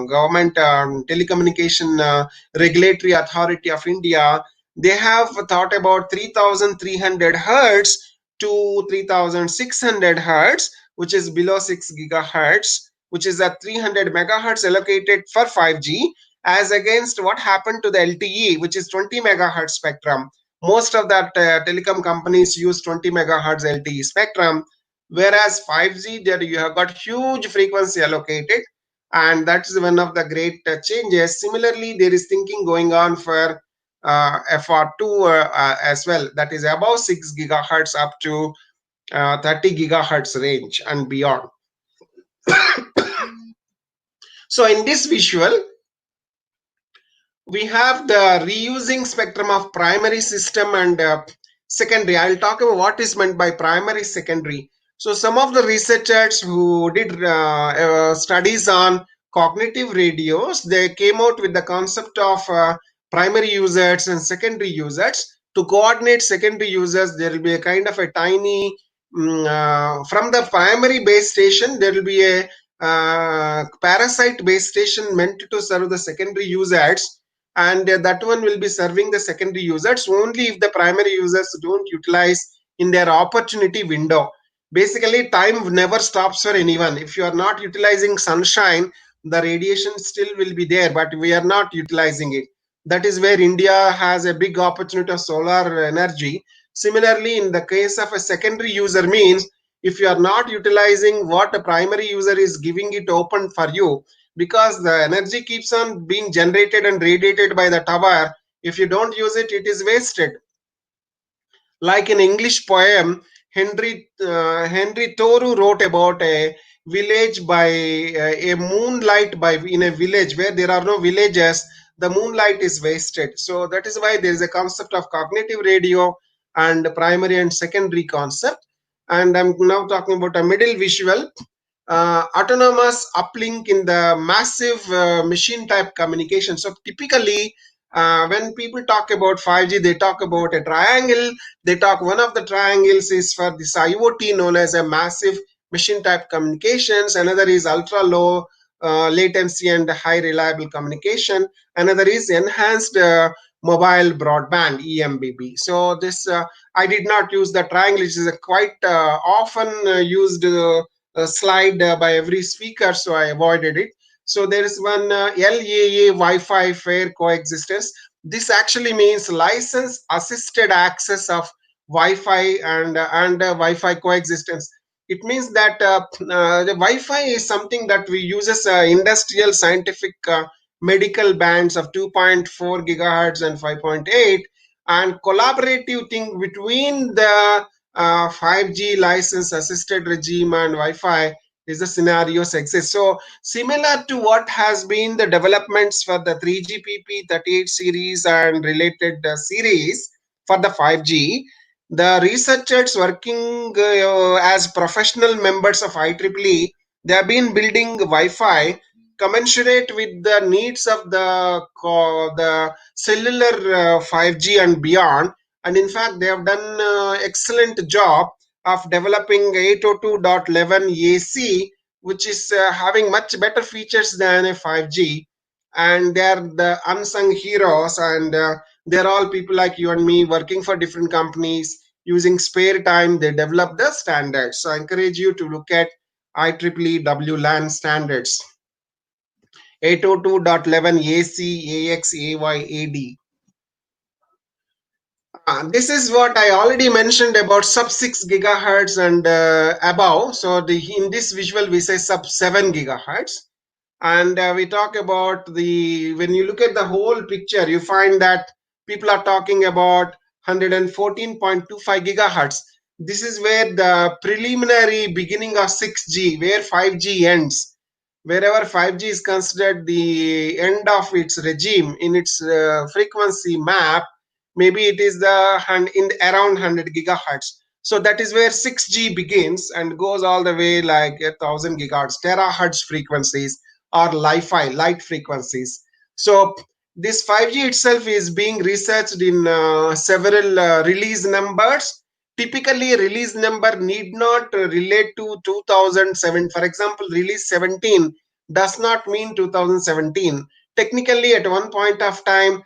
government telecommunication regulatory authority of India. They have thought about 3300 hertz to 3600 hertz, which is below 6 gigahertz, which is a 300 megahertz allocated for 5G, as against what happened to the LTE, which is 20 megahertz spectrum. Most of that telecom companies use 20 megahertz LTE spectrum, whereas 5G, there you have got huge frequency allocated, and that is one of the great changes. Similarly, there is thinking going on for FR2 as well, that is above 6 gigahertz up to 30 gigahertz range and beyond. So in this visual, we have the reusing spectrum of primary system and secondary. I'll talk about what is meant by primary, secondary. So some of the researchers who did studies on cognitive radios, they came out with the concept of primary users and secondary users. To coordinate secondary users, there will be a kind of a tiny from the primary base station, there will be a parasite base station meant to serve the secondary users, and that one will be serving the secondary users only if the primary users don't utilize in their opportunity window. Basically, time never stops for anyone. If you are not utilizing sunshine, the radiation still will be there, but we are not utilizing it. That is where India has a big opportunity of solar energy. Similarly, in the case of a secondary user, means if you are not utilizing what a primary user is giving it open for you, because the energy keeps on being generated and radiated by the tower, if you don't use it, it is wasted. Like an English poem, Henry Thoreau wrote about a village by a moonlight by in a village where there are no villages, the moonlight is wasted. So that is why there is a concept of cognitive radio and primary and secondary concept. And I'm now talking about a middle visual. Autonomous uplink in the massive machine type communication. So typically, when people talk about 5G, they talk about a triangle. They talk, one of the triangles is for this IoT known as a massive machine type communications. Another is ultra low latency and high reliable communication. Another is enhanced mobile broadband, EMBB. So this I did not use the triangle, which is a quite often used slide by every speaker, so I avoided it. So there is one LAA Wi-Fi fair coexistence. This actually means license assisted access of Wi-Fi and Wi-Fi coexistence. It means that the Wi-Fi is something that we use as industrial, scientific, medical bands of 2.4 gigahertz and 5.8, and collaborative thing between the 5G license assisted regime and Wi-Fi is the scenarios exist. So similar to what has been the developments for the 3GPP 38 series and related series for the 5G, the researchers working as professional members of IEEE, they have been building Wi-Fi commensurate with the needs of the cellular 5G and beyond. And in fact, they have done excellent job of developing 802.11 AC, which is having much better features than a 5G. And they are the unsung heroes, and they're all people like you and me working for different companies using spare time. They develop the standards. So I encourage you to look at IEEE WLAN standards. 802.11 AC, AX, AY, AD. This is what I already mentioned about sub 6 gigahertz and above. So in this visual we say sub 7 gigahertz. And we talk about when you look at the whole picture, you find that people are talking about 114.25 gigahertz. This is where the preliminary beginning of 6G, where 5G ends. Wherever 5G is considered the end of its regime in its frequency map, maybe it is around 100 gigahertz. So that is where 6G begins and goes all the way like 1000 gigahertz, terahertz frequencies or Li-Fi, light frequencies. So this 5G itself is being researched in several release numbers. Typically, release number need not relate to 2007. For example, release 17 does not mean 2017. Technically, at one point of time,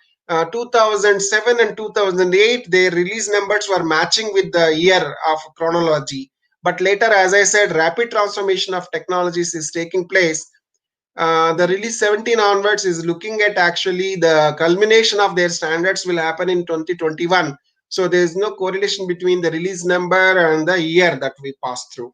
2007 and 2008, their release numbers were matching with the year of chronology. But later, as I said, rapid transformation of technologies is taking place. The release 17 onwards is looking at actually the culmination of their standards will happen in 2021. So there is no correlation between the release number and the year that we pass through.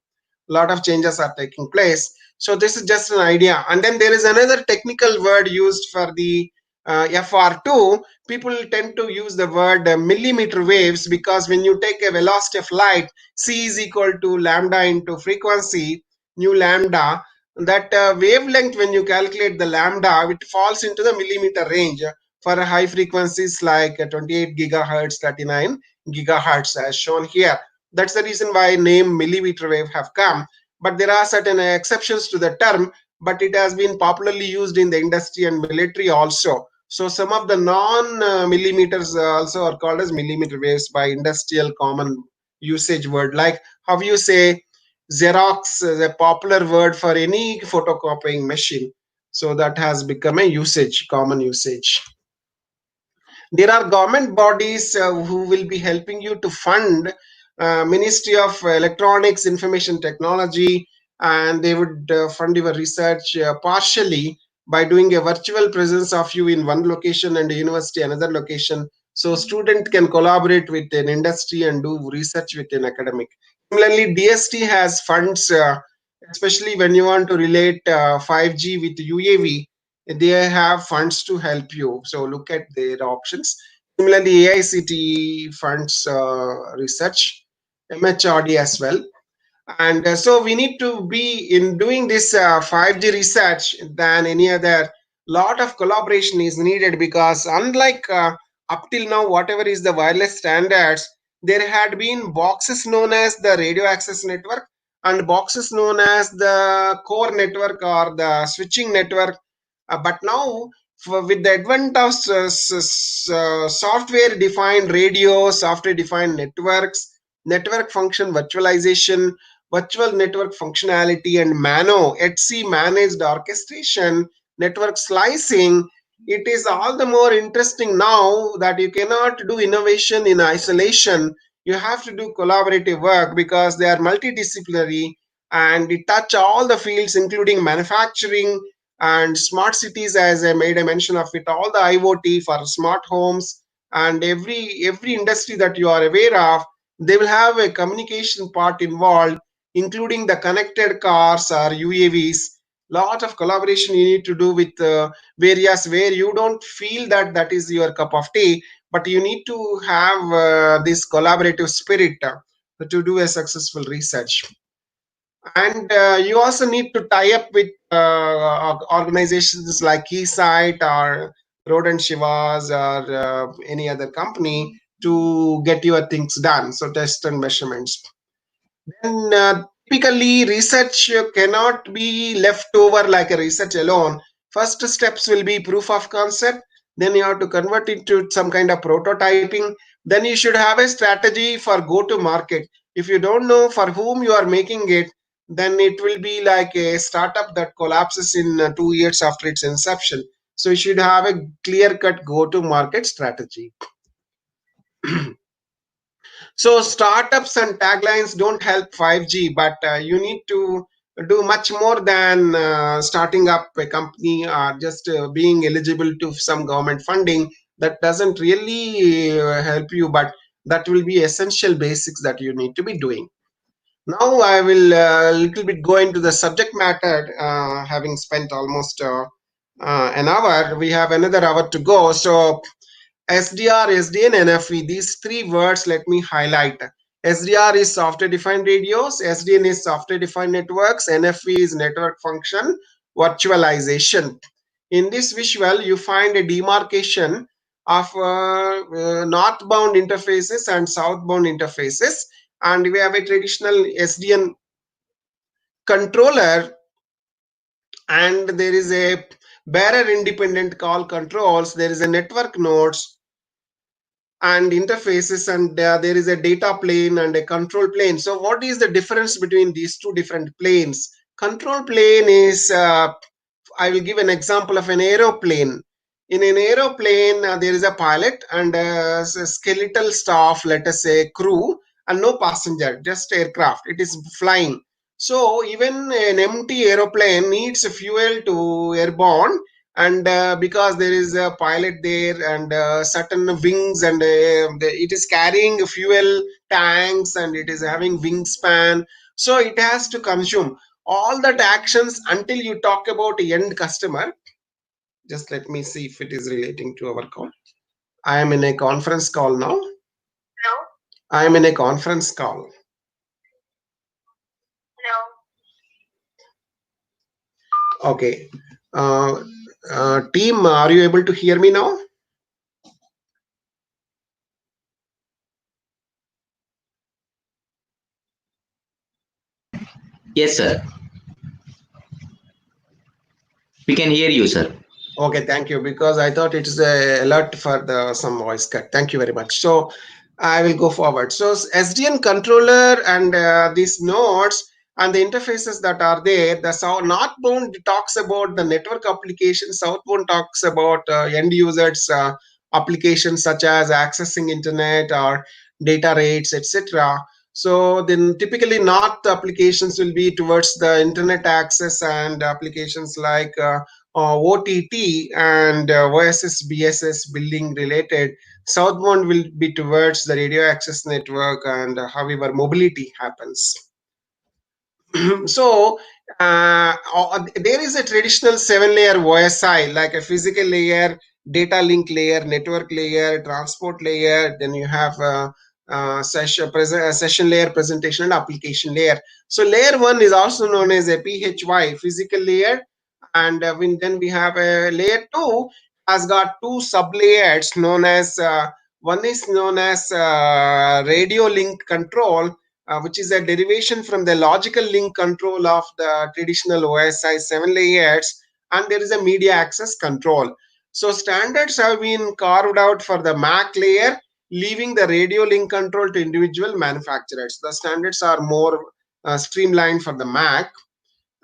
A lot of changes are taking place. So this is just an idea. And then there is another technical word used for the FR2. People tend to use the word millimeter waves, because when you take a velocity of light, c is equal to lambda into frequency, nu lambda, that wavelength, when you calculate the lambda, it falls into the millimeter range for high frequencies like 28 gigahertz, 39 gigahertz as shown here. That's the reason why name millimeter wave have come. But there are certain exceptions to the term, but it has been popularly used in the industry and military also. So some of the non-millimeters also are called as millimeter waves by industrial common usage word, like how you say Xerox is a popular word for any photocopying machine. So that has become a usage, common usage. There are government bodies who will be helping you to fund Ministry of Electronics, Information Technology, and they would fund your research partially by doing a virtual presence of you in one location and a university another location. So student can collaborate with an industry and do research with an academic. Similarly, DST has funds, especially when you want to relate 5G with UAV, they have funds to help you. So look at their options. Similarly, AICTE funds research, MHRD as well. And so we need to be in doing this 5G research than any other. Lot of collaboration is needed, because unlike up till now, whatever is the wireless standards, there had been boxes known as the radio access network and boxes known as the core network or the switching network. But now, with the advent of software defined radio, software defined networks, network function virtualization, virtual network functionality, and MANO, ETC managed orchestration, network slicing, it is all the more interesting now that you cannot do innovation in isolation. You have to do collaborative work, because they are multidisciplinary and it touch all the fields, including manufacturing, And smart cities, as I made a mention of it, all the IoT for smart homes and every industry that you are aware of, they will have a communication part involved, including the connected cars or UAVs. Lot of collaboration you need to do with areas where you don't feel that that is your cup of tea, but you need to have this collaborative spirit to do a successful research. And you also need to tie up with organizations like Keysight or Rodent Shivas or any other company to get your things done. So test and measurements. Then typically research cannot be left over like a research alone. First steps will be proof of concept. Then you have to convert it to some kind of prototyping. Then you should have a strategy for go to market. If you don't know for whom you are making it, then it will be like a startup that collapses in 2 years after its inception. So you should have a clear cut go to market strategy. So startups and taglines don't help 5G, but you need to do much more than starting up a company or just being eligible to some government funding. That doesn't really help you, but that will be essential basics that you need to be doing. Now I will a little bit go into the subject matter, having spent almost an hour. We have another hour to go. So SDR, SDN, NFV, these three words let me highlight. SDR is software defined radios, SDN is software defined networks, NFV is network function virtualization. In this visual, you find a demarcation of northbound interfaces and southbound interfaces, and we have a traditional SDN controller, and there is a bearer independent call controls, there is a network nodes and interfaces, and there is a data plane and a control plane. So what is the difference between these two different planes? Control plane is I will give an example of an aeroplane. In an aeroplane, there is a pilot and a skeletal staff, let us say crew, and no passenger, just aircraft. It is flying. So even an empty aeroplane needs fuel to airborne, and because there is a pilot there and certain wings, and it is carrying fuel tanks and it is having wingspan, so it has to consume all that actions until you talk about end customer. Just let me see if it is relating to our call. I am in a conference call now. No. I am in a conference call. No. Okay. Team, are you able to hear me now? Yes, sir. We can hear you, sir. Okay, thank you. Because I thought it is a alert for the some voice cut. Thank you very much. So I will go forward. So SDN controller and these nodes and the interfaces that are there. The northbound talks about the network application. Southbound talks about end users applications such as accessing internet or data rates, etc. So then typically north applications will be towards the internet access and applications like OTT and OSS, BSS building related. Southbound will be towards the radio access network and however mobility happens. So there is a traditional 7-layer OSI, like a physical layer, data link layer, network layer, transport layer. Then you have session layer, presentation, and application layer. So layer 1 is also known as a PHY, physical layer. And then we have a layer 2 has got two sub layers known as one is known as radio link control, which is a derivation from the logical link control of the traditional OSI 7 layers, and there is a media access control. So standards have been carved out for the MAC layer, leaving the radio link control to individual manufacturers. The standards are more streamlined for the MAC.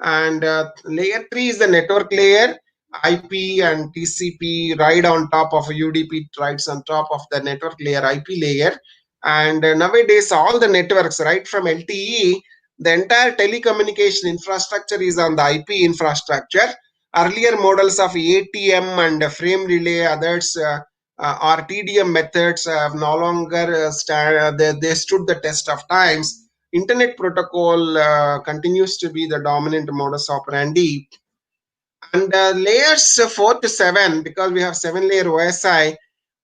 And layer 3 is the network layer. IP and TCP ride on top of UDP, rides on top of the network layer, IP layer. And nowadays all the networks right from LTE, the entire telecommunication infrastructure is on the IP infrastructure, earlier models of ATM and frame relay, others or TDM methods have no longer they stood the test of times. Internet protocol continues to be the dominant modus operandi. And layers 4 to 7, because we have 7-layer OSI,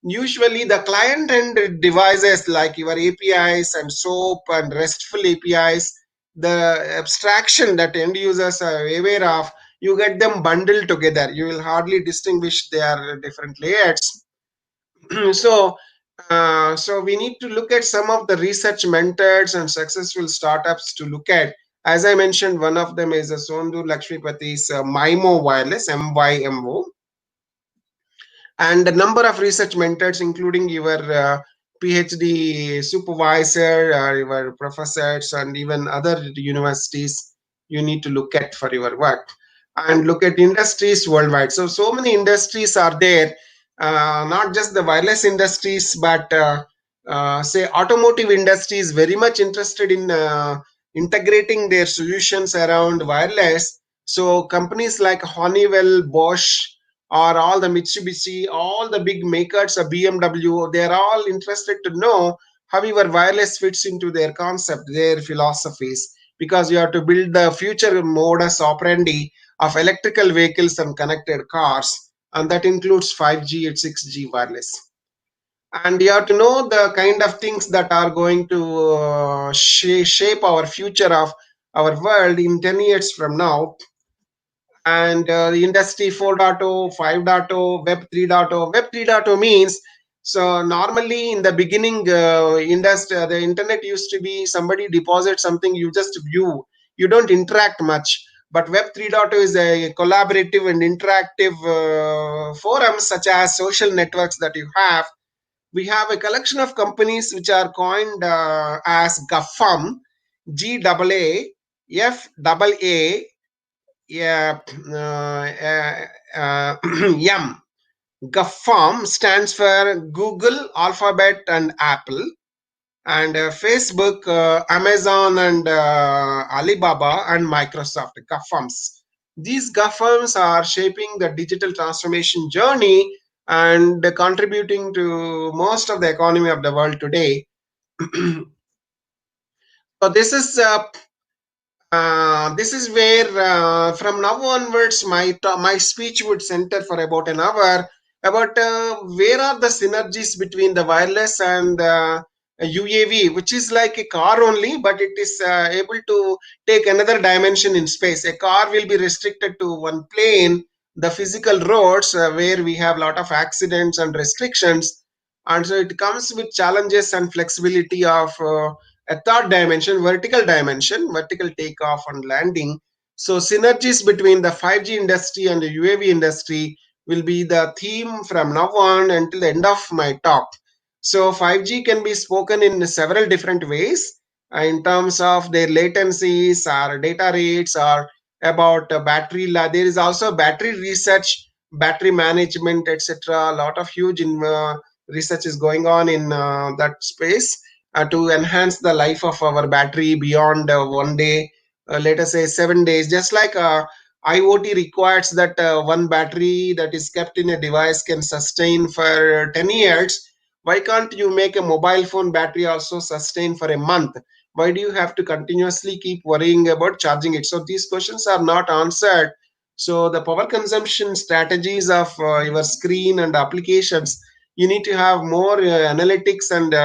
usually the client end devices like your APIs and SOAP and RESTful APIs, the abstraction that end users are aware of, you get them bundled together. You will hardly distinguish their different layers. so so we need to look at some of the research mentors and successful startups to look at. As I mentioned, one of them is Sondu Lakshmipati's MIMO wireless, MYMO, and a number of research mentors, including your PhD supervisor, your professors, and even other universities, you need to look at for your work. And look at industries worldwide. So many industries are there, not just the wireless industries, but say automotive industry is very much interested in integrating their solutions around wireless. So companies like Honeywell, Bosch, or all the Mitsubishi, all the big makers of BMW, they are all interested to know how your wireless fits into their concept, their philosophies, because you have to build the future modus operandi of electrical vehicles and connected cars, and that includes 5G and 6G wireless. And you have to know the kind of things that are going to shape our future of our world in 10 years from now. And the industry 4.0, 5.0, web 3.0. Web 3.0 means, so normally in the beginning, industry, the internet used to be somebody deposits something, you just view, you don't interact much. But web 3.0 is a collaborative and interactive forums, such as social networks that you have. We have a collection of companies which are coined as GAFAM, GAAFAA, yeah, Yum. GAFAM stands for Google, Alphabet, and Apple, and Facebook, Amazon, and Alibaba, and Microsoft. GAFAMs. These GAFAMs are shaping the digital transformation journey and contributing to most of the economy of the world today. So this is where from now onwards my speech would center for about an hour about where are the synergies between the wireless and UAV, which is like a car only, but it is able to take another dimension in space. A car will be restricted to one plane, the physical roads where we have a lot of accidents and restrictions, and so it comes with challenges and flexibility of a third dimension, vertical dimension, vertical takeoff and landing. So synergies between the 5G industry and the UAV industry will be the theme from now on until the end of my talk. So 5G can be spoken in several different ways in terms of their latencies or data rates or about there is also battery research, battery management, etc. A lot of huge research is going on in that space to enhance the life of our battery beyond one day, let us say 7 days. Just like IoT requires that one battery that is kept in a device can sustain for 10 years. Why can't you make a mobile phone battery also sustain for a month? Why do you have to continuously keep worrying about charging it? So these questions are not answered. So the power consumption strategies of your screen and applications, you need to have more analytics and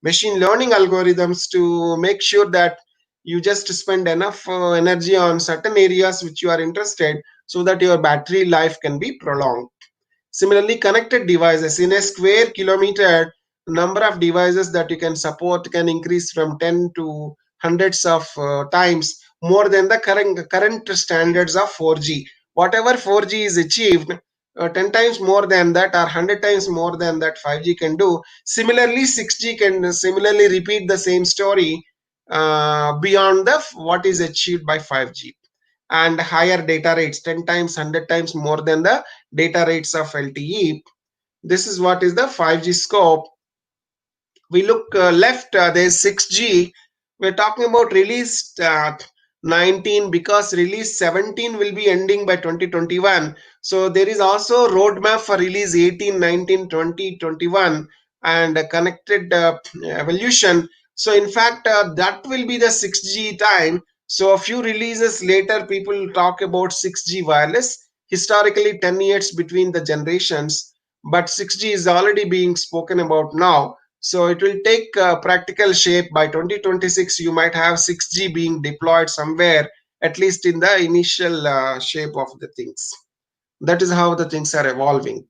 machine learning algorithms to make sure that you just spend enough energy on certain areas which you are interested, so that your battery life can be prolonged. Similarly, connected devices in a square kilometer, number of devices that you can support can increase from 10 to hundreds of times more than the current standards of 4G. Whatever 4G is achieved, 10 times more than that or 100 times more than that 5G can do. Similarly, 6G can similarly repeat the same story beyond the what is achieved by 5G, and higher data rates, 10 times 100 times more than the data rates of LTE. This is what is the 5G scope. We look left, there's 6G. We're talking about released 19, because release 17 will be ending by 2021. So there is also roadmap for release 18, 19, 20, 21 and connected evolution. So in fact, that will be the 6G time. So a few releases later, people talk about 6G wireless. Historically, 10 years between the generations, but 6G is already being spoken about now. So it will take practical shape. By 2026. You might have 6G being deployed somewhere, at least in the initial shape of the things. That is how the things are evolving.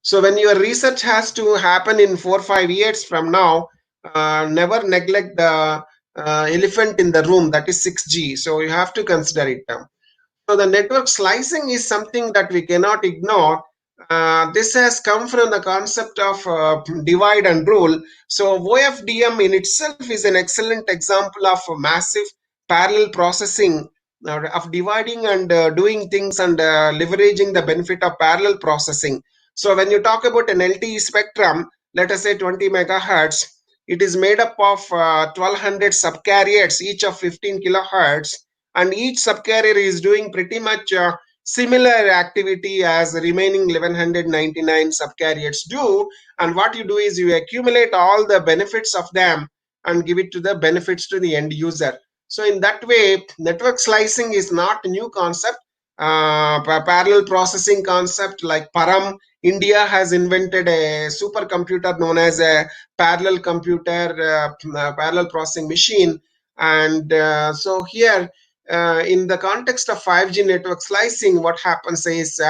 So when your research has to happen in 4 or 5 years from now, never neglect the elephant in the room, that is 6G. So you have to consider it now. So the network slicing is something that we cannot ignore. This has come from the concept of divide and rule. So OFDM in itself is an excellent example of massive parallel processing, of dividing and doing things and leveraging the benefit of parallel processing. So when you talk about an LTE spectrum, let us say 20 megahertz, it is made up of 1200 subcarriers, each of 15 kilohertz, and each subcarrier is doing pretty much similar activity as the remaining 1199 subcarriers do. And what you do is you accumulate all the benefits of them and give it to the benefits to the end user. So in that way, network slicing is not a new concept. Parallel processing concept like param, India has invented a supercomputer known as a parallel computer, parallel processing machine. And so here, in the context of 5G network slicing, what happens is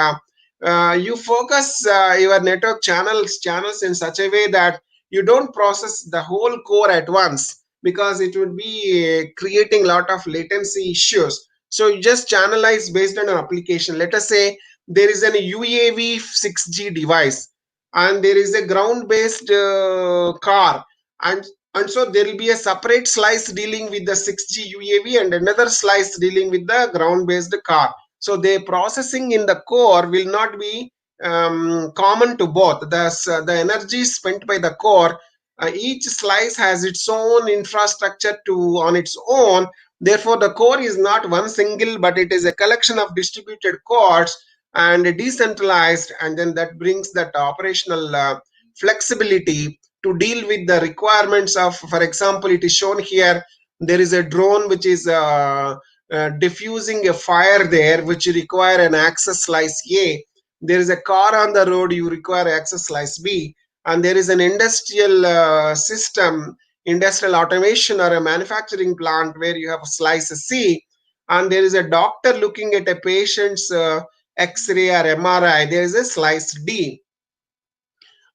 you focus your network channels in such a way that you don't process the whole core at once, because it would be creating a lot of latency issues. So you just channelize based on an application. Let us say there is an UAV 6G device and there is a ground based car, and so there will be a separate slice dealing with the 6G UAV and another slice dealing with the ground based car. So the processing in the core will not be common to both. The energy spent by the core, each slice has its own infrastructure to on its own. Therefore the core is not one single, but it is a collection of distributed cores and decentralized, and then that brings that operational flexibility to deal with the requirements of, for example, it is shown here, there is a drone which is diffusing a fire there, which require an access slice A. There is a car on the road, you require access slice B. And there is an industrial system, industrial automation or a manufacturing plant where you have a slice C. And there is a doctor looking at a patient's X-ray or MRI, there is a slice D.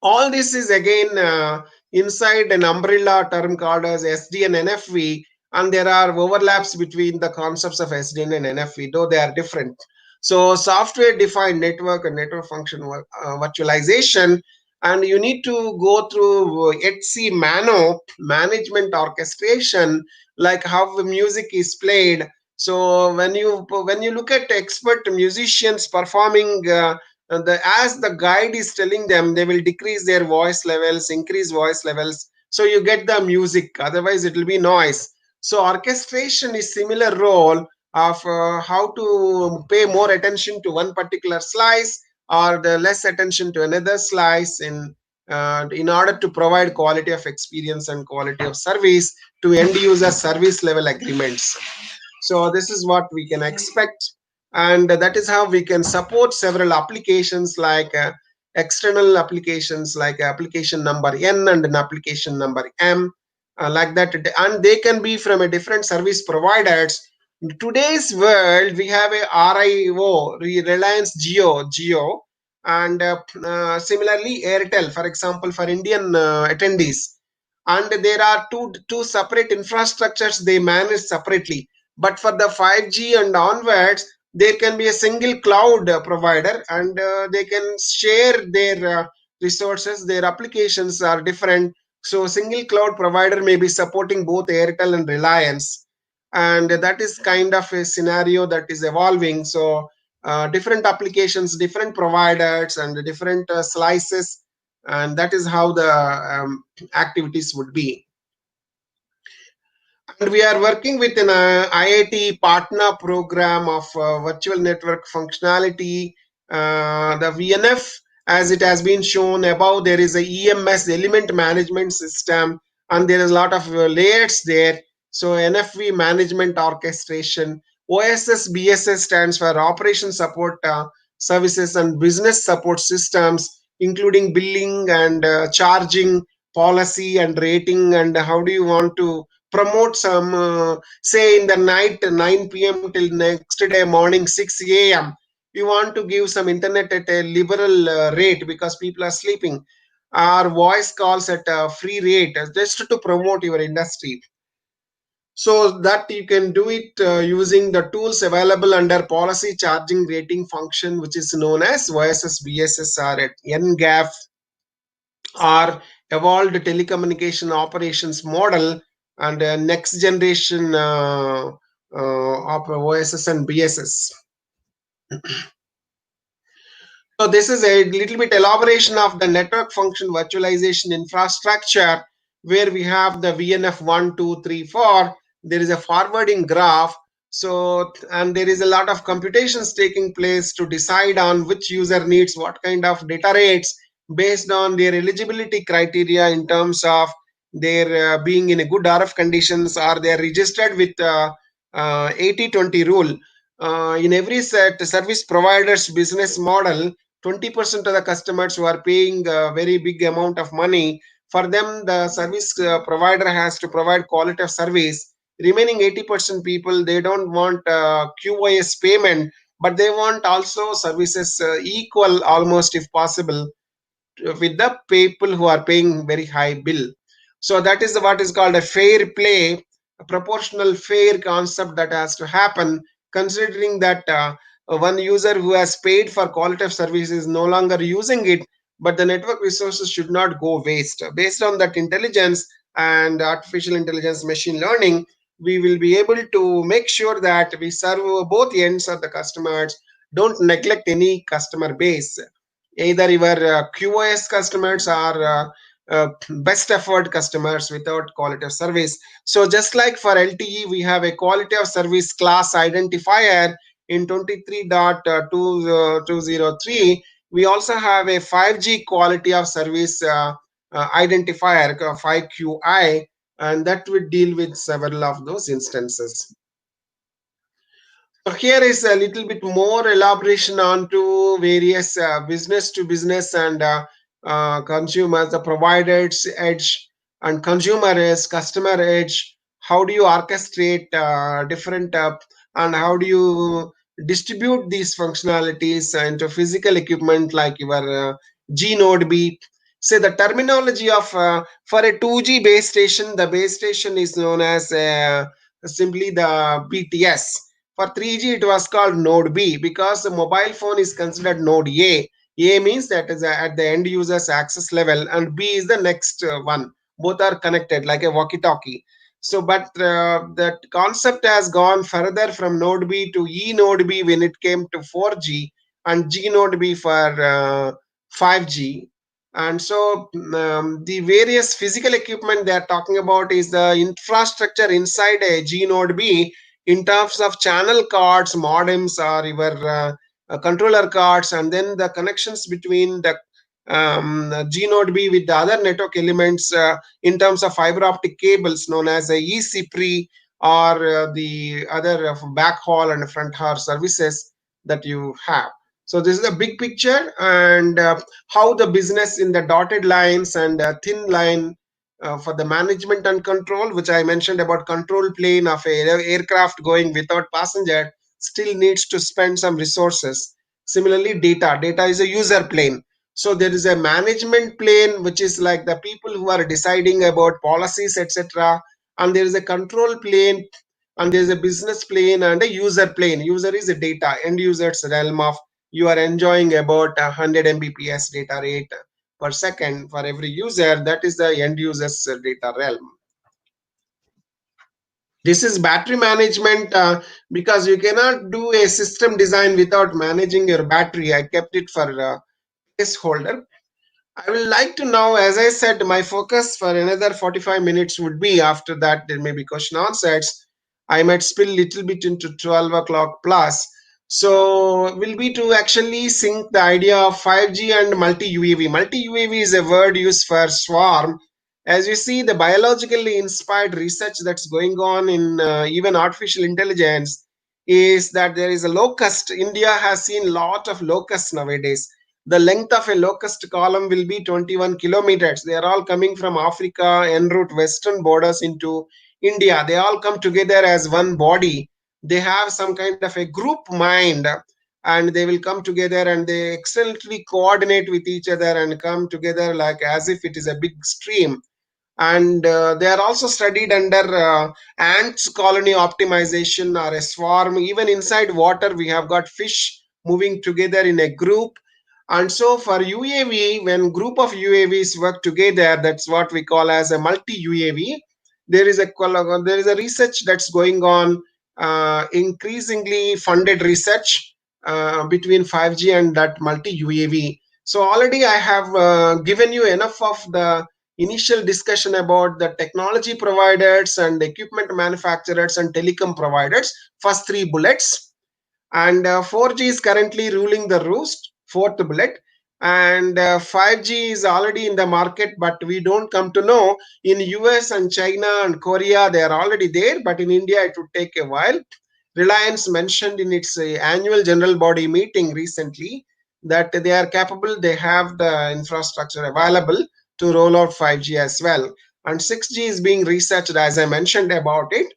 All this is again inside an umbrella term called as SD and NFV, and there are overlaps between the concepts of SDN and NFV, though they are different. So software defined network and network function virtualization, and you need to go through HC MANO, management orchestration, like how the music is played. So when you look at expert musicians performing, as the guide is telling them, they will decrease their voice levels, increase voice levels, so you get the music, otherwise it will be noise. So orchestration is similar role of how to pay more attention to one particular slice or the less attention to another slice in order to provide quality of experience and quality of service to end user service level agreements. So this is what we can expect, and that is how we can support several applications like external applications like application number N and an application number M, like that, and they can be from a different service providers. In today's world, we have a RIO, Reliance Geo, and similarly Airtel, for example, for Indian attendees. And there are two separate infrastructures they manage separately. But for the 5G and onwards, there can be a single cloud provider, and they can share their resources. Their applications are different. So single cloud provider may be supporting both Airtel and Reliance. And that is kind of a scenario that is evolving. So different applications, different providers, and different slices. And that is how the activities would be. And we are working with an IIT partner program of virtual network functionality, the VNF. As it has been shown above, there is a EMS, element management system, and there is a lot of layers there. So NFV, management orchestration. OSS BSS stands for operation support services and business support systems, including billing and charging, policy and rating, and how do you want to promote some say in the night 9 p.m. till next day morning 6 a.m. You want to give some internet at a liberal rate because people are sleeping, or voice calls at a free rate, just to promote your industry. So that you can do it using the tools available under policy charging rating function, which is known as OSS BSS or at NGAF, or evolved telecommunication operations model, and next generation of OSS and BSS. So this is a little bit elaboration of the network function virtualization infrastructure, where we have the VNF 1, 2, 3, 4. There is a forwarding graph. So, and there is a lot of computations taking place to decide on which user needs what kind of data rates based on their eligibility criteria in terms of their being in a good RF conditions, or they are registered with 80-20 rule. In every set service provider's business model, 20% of the customers who are paying a very big amount of money, for them the service provider has to provide quality of service. Remaining 80% people, they don't want QoS payment, but they want also services equal almost if possible with the people who are paying very high bill. So that is what is called a fair play, a proportional fair concept that has to happen, considering that one user who has paid for quality of service is no longer using it, but the network resources should not go waste. Based on that intelligence and artificial intelligence, machine learning, we will be able to make sure that we serve both ends of the customers, don't neglect any customer base, either your QoS customers or best effort customers without quality of service. So just like for LTE, we have a quality of service class identifier in 23.203. We also have a 5G quality of service identifier, 5QI, and that would deal with several of those instances. So here is a little bit more elaboration on to various business to business and consumers, the provider's edge and consumer is customer edge. How do you orchestrate different and how do you distribute these functionalities into physical equipment like your G node B? Say the terminology of for a 2G base station, the base station is known as simply the BTS. For 3G, it was called Node B because the mobile phone is considered Node A. A means that is at the end user's access level, and B is the next one. Both are connected like a walkie-talkie. So, but that concept has gone further from Node B to E Node B when it came to 4G, and G Node B for 5G. And so the various physical equipment they are talking about is the infrastructure inside a G Node B in terms of channel cards, modems, or your controller cards, and then the connections between the G node B with the other network elements in terms of fiber optic cables known as a ECPRI, or the other backhaul and front haul services that you have. So this is a big picture, and how the business in the dotted lines and thin line for the management and control, which I mentioned about control plane of a aircraft going without passenger, still needs to spend some resources. Similarly, data is a user plane. So there is a management plane, which is like the people who are deciding about policies, etc. And there is a control plane, and there is a business plane and a user plane. User is a data, end user's realm of you are enjoying about 100 Mbps data rate per second for every user. That is the end user's data realm. This is battery management because you cannot do a system design without managing your battery. I kept it for placeholder. I will like to now, as I said, my focus for another 45 minutes would be after that there may be question answers. I might spill little bit into 12 o'clock plus. So will be to actually sync the idea of 5G and multi-UAV. Multi-UAV is a word used for swarm. As you see, the biologically inspired research that's going on in even artificial intelligence is that there is a locust. India has seen lot of locusts nowadays. The length of a locust column will be 21 kilometers. They are all coming from Africa en route western borders into India. They all come together as one body. They have some kind of a group mind, and they will come together and they excellently coordinate with each other and come together like as if it is a big stream. And they are also studied under ants colony optimization or a swarm. Even inside water we have got fish moving together in a group. And so for UAV, when group of UAVs work together, that's what we call as a multi UAV. There is a research that's going on, increasingly funded research between 5G and that multi UAV. So already I have given you enough of the initial discussion about the technology providers and equipment manufacturers and telecom providers. First three bullets. And 4G is currently ruling the roost, fourth bullet. And 5G is already in the market, but we don't come to know. In US and China and Korea they are already there, but in India it would take a while. Reliance mentioned in its annual general body meeting recently that they are capable, they have the infrastructure available to roll out 5G as well. And 6G is being researched, as I mentioned about it.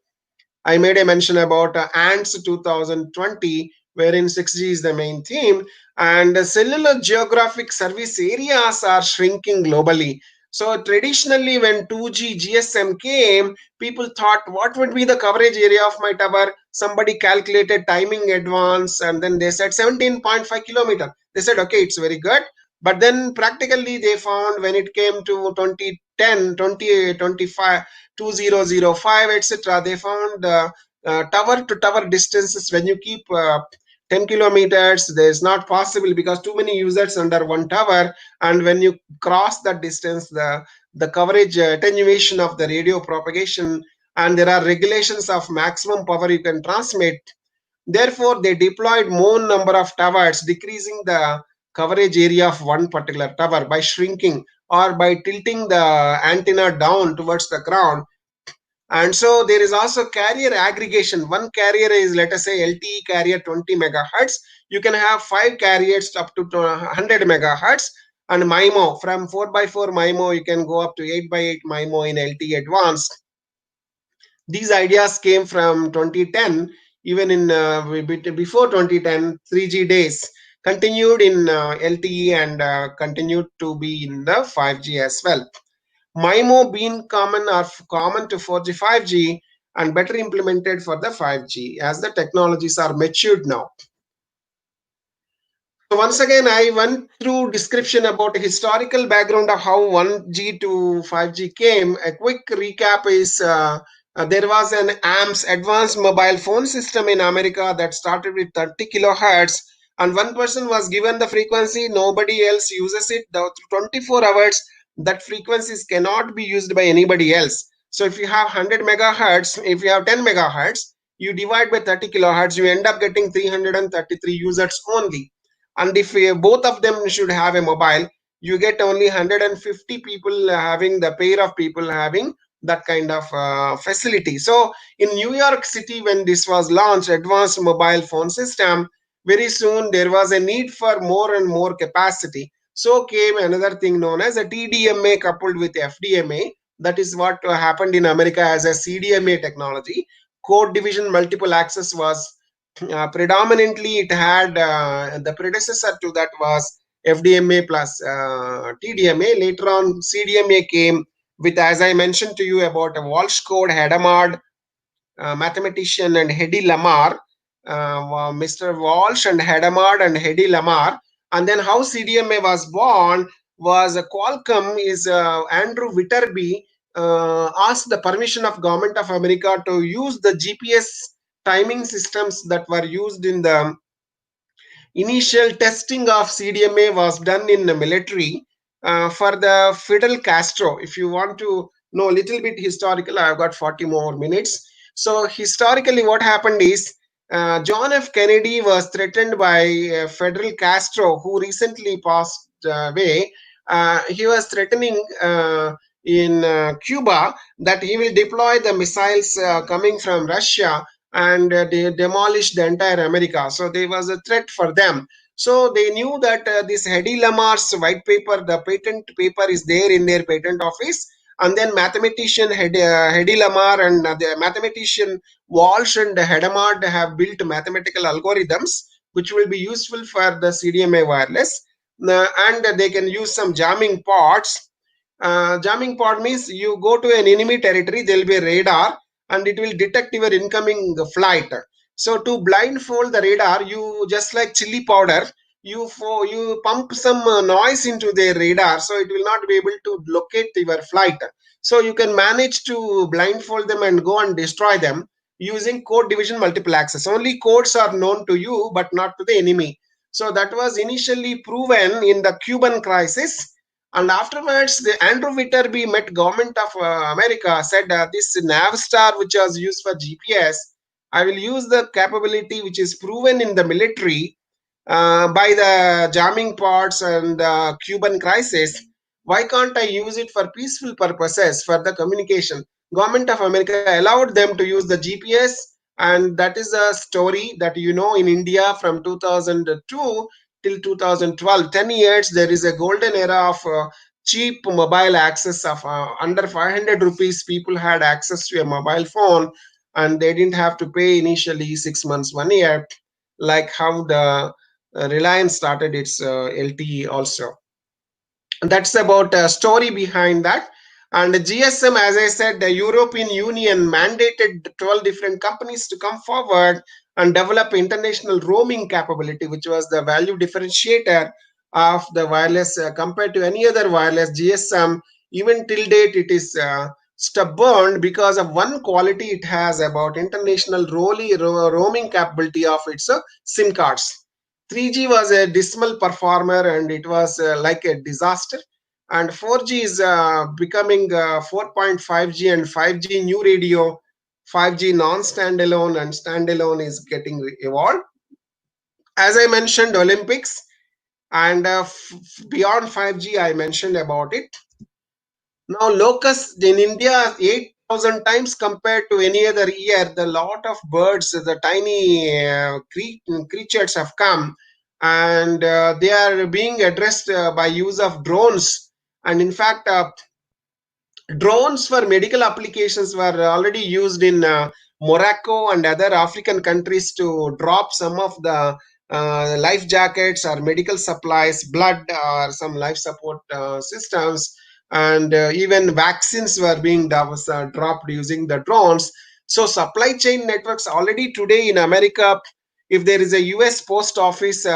I made a mention about ANTS 2020, wherein 6G is the main theme, and cellular geographic service areas are shrinking globally. So, traditionally, when 2G GSM came, people thought, what would be the coverage area of my tower? Somebody calculated timing advance, and then they said 17.5 kilometer. They said, okay, it's very good. But then practically they found when it came to 2010, 2025, 2005, etc., they found tower to tower distances when you keep 10 kilometers, there's not possible because too many users under one tower. And when you cross that distance, the coverage attenuation of the radio propagation, and there are regulations of maximum power you can transmit. Therefore, they deployed more number of towers, decreasing the coverage area of one particular tower by shrinking or by tilting the antenna down towards the ground. And so there is also carrier aggregation. One carrier is, let us say, LTE carrier 20 megahertz. You can have 5 carriers up to 100 megahertz. And MIMO, from 4x4 MIMO, you can go up to 8x8 MIMO in LTE advanced. These ideas came from 2010. Even in before 2010, 3G days continued in LTE and continued to be in the 5G as well. MIMO being common or common to 4G, 5G, and better implemented for the 5G as the technologies are matured now. So once again, I went through description about historical background of how 1G to 5G came. A quick recap is there was an AMS advanced mobile phone system in America that started with 30 kilohertz, and one person was given the frequency, nobody else uses it. The 24 hours, that frequencies cannot be used by anybody else. So if you have 100 megahertz, if you have 10 megahertz, you divide by 30 kilohertz, you end up getting 333 users only. And if both of them should have a mobile, you get only 150 people having, the pair of people having that kind of facility. So in New York City, when this was launched, advanced mobile phone system, very soon there was a need for more and more capacity. So came another thing known as a TDMA coupled with FDMA. That is what happened in America as a CDMA technology. Code division multiple access was predominantly it had the predecessor to that was FDMA plus TDMA. Later on, CDMA came with, as I mentioned to you about a Walsh code, Hadamard, mathematician, and Hedy Lamarr, Mr. Walsh and Hadamard and Hedy Lamarr. And then how CDMA was born was Qualcomm is Andrew Witterby asked the permission of government of America to use the GPS timing systems that were used in the initial testing of CDMA was done in the military. for the Fidel Castro. If you want to know a little bit historical, I've got 40 more minutes. So historically, what happened is John F. Kennedy was threatened by Fidel Castro, who recently passed away. He was threatening in Cuba that he will deploy the missiles coming from Russia and they demolish the entire America. So there was a threat for them. So they knew that this Hedy Lamar's white paper, the patent paper, is there in their patent office. And then mathematician Hedy Lamar and the mathematician Walsh and Hadamard have built mathematical algorithms which will be useful for the CDMA wireless. And they can use some jamming pods. Jamming pod means you go to an enemy territory, there will be a radar and it will detect your incoming flight. So to blindfold the radar, you just like chili powder, you pump some noise into their radar, so it will not be able to locate your flight. So you can manage to blindfold them and go and destroy them using code division multiple access. Only codes are known to you, but not to the enemy. So that was initially proven in the Cuban crisis. And afterwards, the Andrew Whitterby met government of America, said this Navstar, which was used for GPS, I will use the capability which is proven in the military by the jamming pods and the Cuban crisis. Why can't I use it for peaceful purposes for the communication? Government of America allowed them to use the GPS, and that is a story that you know in India from 2002 till 2012. 10 years there is a golden era of cheap mobile access of under 500 rupees. People had access to a mobile phone and they didn't have to pay initially 6 months, 1 year, like how the Reliance started its LTE also. That's about a story behind that. And GSM, as I said, the European Union mandated 12 different companies to come forward and develop international roaming capability, which was the value differentiator of the wireless compared to any other wireless. GSM, even till date, it is stubborn because of one quality it has about international roaming capability of its SIM cards. 3G was a dismal performer and it was like a disaster. And 4G is becoming 4.5G and 5G new radio, 5G non-standalone and standalone is getting evolved. As I mentioned, Olympics and beyond 5G, I mentioned about it. Now, locusts in India, 8,000 times compared to any other year. The lot of birds, the tiny creatures have come, and they are being addressed by use of drones. And in fact, drones for medical applications were already used in Morocco and other African countries to drop some of the life jackets or medical supplies, blood or some life support systems, and even vaccines were being dropped using the drones. So supply chain networks already today in America, if there is a US post office,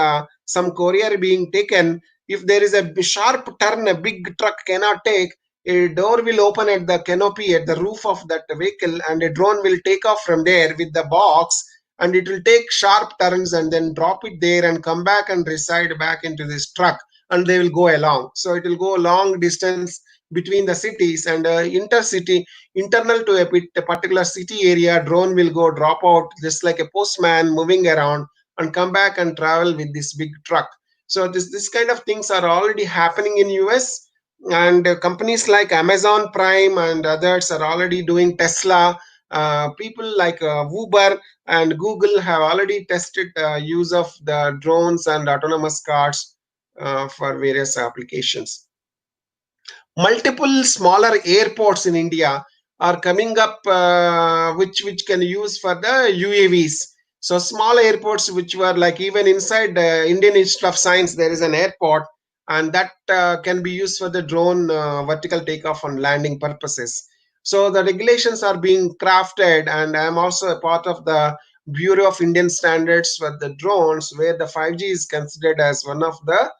some courier being taken, if there is a sharp turn a big truck cannot take, a door will open at the canopy at the roof of that vehicle and a drone will take off from there with the box and it will take sharp turns and then drop it there and come back and reside back into this truck and they will go along. So it will go a long distance between the cities and intercity internal to a particular city area. Drone will go drop out just like a postman moving around and come back and travel with this big truck. So this kind of things are already happening in US, and companies like Amazon Prime and others are already doing. Tesla, people like Uber and Google have already tested use of the drones and autonomous cars for various applications. Multiple smaller airports in India are coming up, which can use for the UAVs. So small airports which were like even inside the Indian Institute of Science, there is an airport and that can be used for the drone vertical takeoff and landing purposes. So the regulations are being crafted, and I am also a part of the Bureau of Indian Standards for the drones, where the 5G is considered as one of the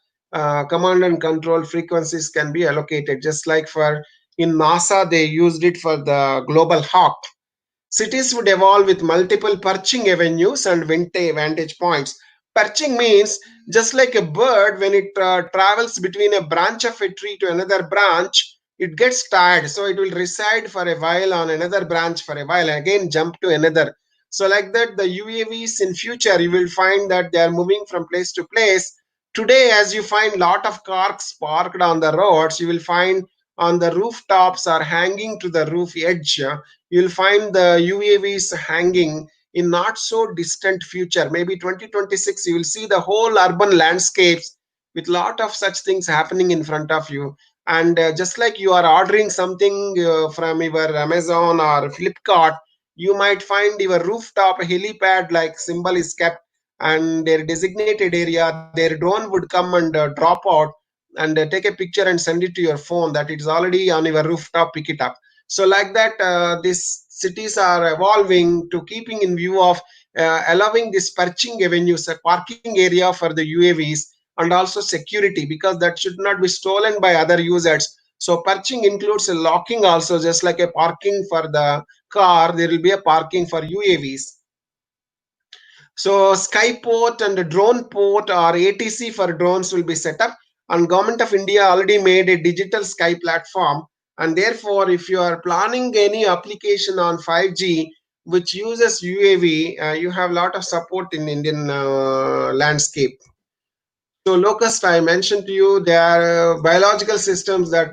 command and control frequencies can be allocated, just like for in NASA they used it for the Global Hawk. Cities would evolve with multiple perching avenues and vantage points. Perching means just like a bird, when it travels between a branch of a tree to another branch, it gets tired. So it will reside for a while on another branch for a while and again jump to another. So like that, the UAVs in future, you will find that they are moving from place to place. Today, as you find lot of cars parked on the roads, you will find on the rooftops or hanging to the roof edge, you will find the UAVs hanging. In not so distant future, maybe 2026, you will see the whole urban landscapes with lot of such things happening in front of you. And just like you are ordering something from your Amazon or Flipkart, you might find your rooftop helipad like symbol is kept, and their designated area, their drone would come and drop out and take a picture and send it to your phone that it's already on your rooftop, pick it up. So like that, these cities are evolving to keeping in view of allowing this perching avenues, a parking area for the UAVs, and also security, because that should not be stolen by other users. So perching includes a locking also, just like a parking for the car, there will be a parking for UAVs. So Skyport and the drone port or ATC for drones will be set up. And Government of India already made a digital sky platform. And therefore, if you are planning any application on 5G which uses UAV, you have a lot of support in Indian landscape. So locust, I mentioned to you, there are biological systems that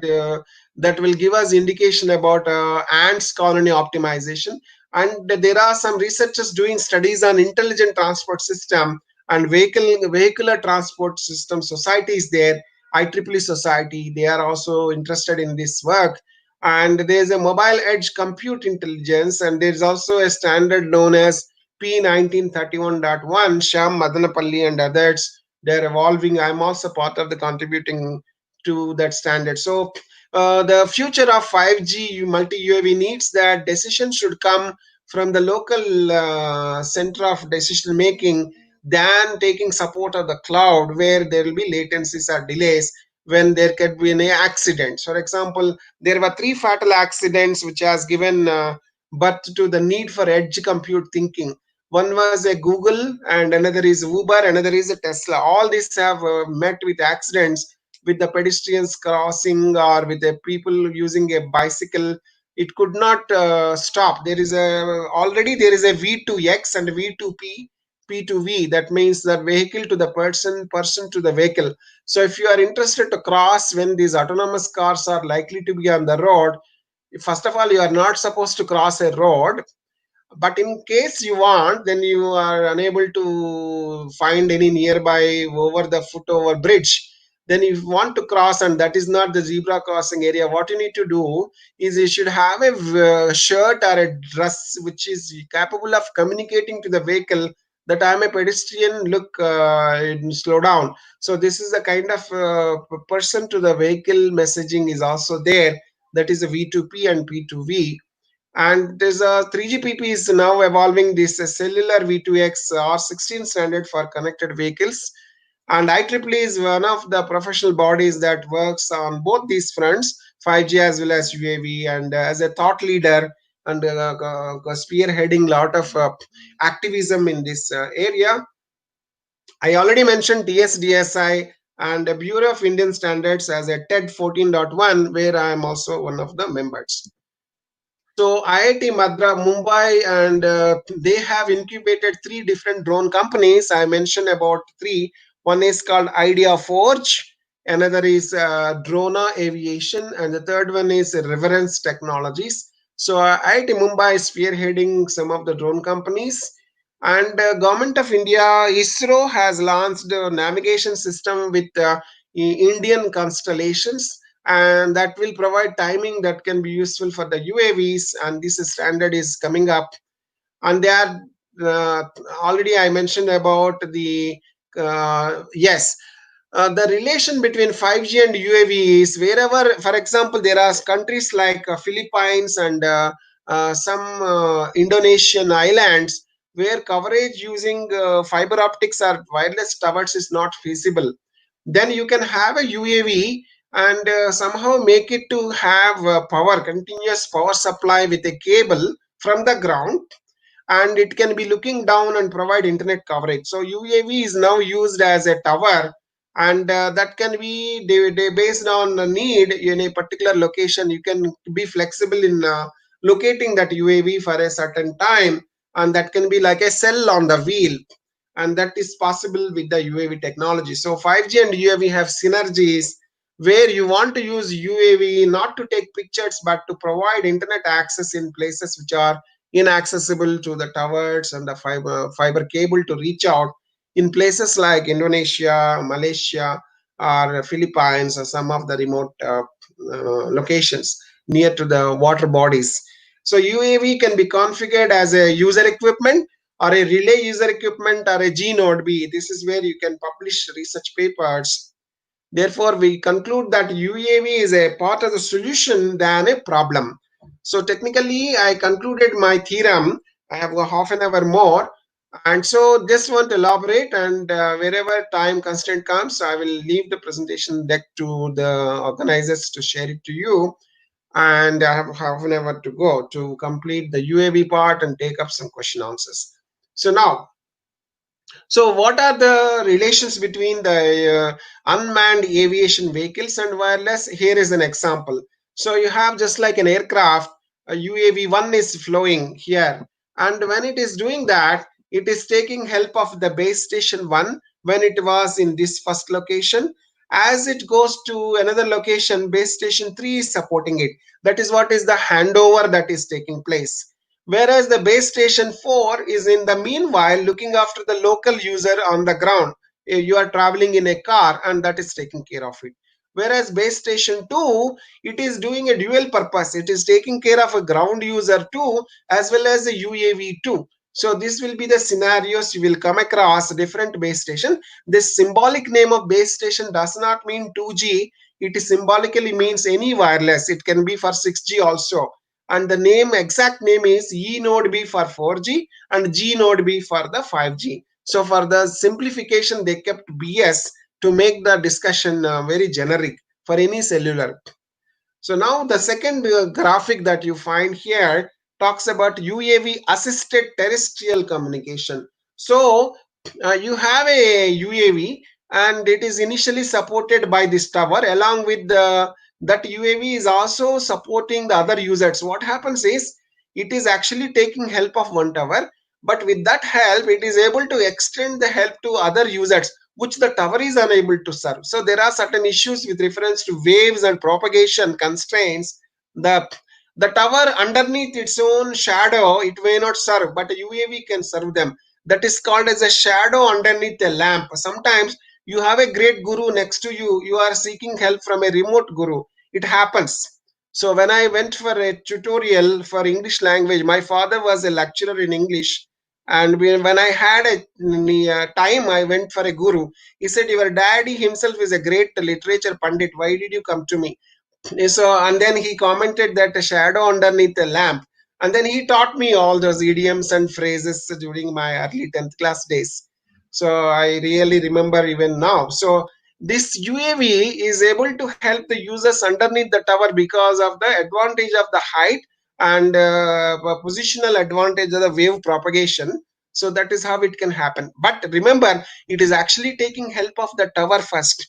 will give us indication about ants colony optimization, and there are some researchers doing studies on intelligent transport system and vehicular transport system societies there. IEEE society, they are also interested in this work. And there's a mobile edge compute intelligence, and there's also a standard known as P1931.1. Sham Madanapalli and others, they're evolving. I'm also part of the contributing to that standard. So the future of 5G multi UAV needs that decision should come from the local center of decision making than taking support of the cloud, where there will be latencies or delays when there could be an accident. For example, there were 3 fatal accidents which has given birth to the need for edge compute thinking. One was a Google, and another is Uber, another is a Tesla. All these have met with accidents with the pedestrians crossing or with the people using a bicycle. It could not stop. There is a already there is a V2X and V2P, P2V. That means the vehicle to the person, person to the vehicle. So if you are interested to cross when these autonomous cars are likely to be on the road, first of all, you are not supposed to cross a road, but in case you want, then you are unable to find any nearby over the foot over bridge, then if you want to cross and that is not the zebra crossing area, what you need to do is you should have a shirt or a dress which is capable of communicating to the vehicle that I am a pedestrian, look, slow down. So this is the kind of person to the vehicle messaging is also there, that is a V2P and P2V. And there's a 3GPP is now evolving this cellular V2X R16 standard for connected vehicles. And IEEE is one of the professional bodies that works on both these fronts, 5G as well as UAV. And as a thought leader and spearheading a lot of activism in this area, I already mentioned TSDSI and the Bureau of Indian Standards as a TED 14.1, where I am also one of the members. So IIT Madras, Mumbai, and they have incubated 3 different drone companies. I mentioned about 3. One is called Idea Forge, another is Drona Aviation, and the third one is Reverence Technologies. So IIT Mumbai is spearheading some of the drone companies. And Government of India, ISRO has launched a navigation system with Indian constellations, and that will provide timing that can be useful for the UAVs. And this standard is coming up, and they are uh, already I mentioned about the yes, the relation between 5G and UAV is wherever, for example, there are countries like Philippines and some Indonesian islands where coverage using fiber optics or wireless towers is not feasible. Then you can have a UAV and somehow make it to have power, continuous power supply with a cable from the ground, and it can be looking down and provide internet coverage. So UAV is now used as a tower, and that can be based on the need in a particular location. You can be flexible in locating that UAV for a certain time, and that can be like a cell on the wheel, and that is possible with the UAV technology. So 5G and UAV have synergies where you want to use UAV not to take pictures but to provide internet access in places which are inaccessible to the towers and the fiber cable to reach out in places like Indonesia, Malaysia, or Philippines, or some of the remote locations near to the water bodies. So UAV can be configured as a user equipment or a relay user equipment or a G node B. This is where you can publish research papers. Therefore, we conclude that UAV is a part of the solution than a problem. So technically, I concluded my theorem. I have a half an hour more. And so just want to elaborate, and wherever time constraint comes, I will leave the presentation deck to the organizers to share it to you. And I have half an hour to go to complete the UAV part and take up some question answers. So now, so what are the relations between the unmanned aviation vehicles and wireless? Here is an example. So you have just like an aircraft, a UAV one is flowing here. And when it is doing that, it is taking help of the base station one when it was in this first location. As it goes to another location, base station 3 is supporting it. That is what is the handover that is taking place, whereas the base station 4 is in the meanwhile looking after the local user on the ground. You are traveling in a car and that is taking care of it, whereas base station 2, it is doing a dual purpose. It is taking care of a ground user too as well as a UAV too. So this will be the scenarios you will come across different base station. This symbolic name of base station does not mean 2G. It symbolically means any wireless. It can be for 6G also, and the name exact name is E node B for 4G and G node B for the 5G. So for the simplification, they kept BS to make the discussion very generic for any cellular. So now the second graphic that you find here talks about UAV assisted terrestrial communication. So you have a UAV and it is initially supported by this tower, along with the that UAV is also supporting the other users. What happens is it is actually taking help of one tower, but with that help it is able to extend the help to other users which the tower is unable to serve. So there are certain issues with reference to waves and propagation constraints. The tower underneath its own shadow, it may not serve, but a UAV can serve them. That is called as a shadow underneath a lamp. Sometimes you have a great guru next to you, you are seeking help from a remote guru. It happens. So when I went for a tutorial for English language, my father was a lecturer in English, and when I had a time, I went for a guru. He said, "Your daddy himself is a great literature pandit. Why did you come to me?" So, and then he commented that a shadow underneath a lamp. And then he taught me all those idioms and phrases during my early 10th class days. So I really remember even now. So this UAV is able to help the users underneath the tower because of the advantage of the height and positional advantage of the wave propagation. So that is how it can happen. But remember, it is actually taking help of the tower first.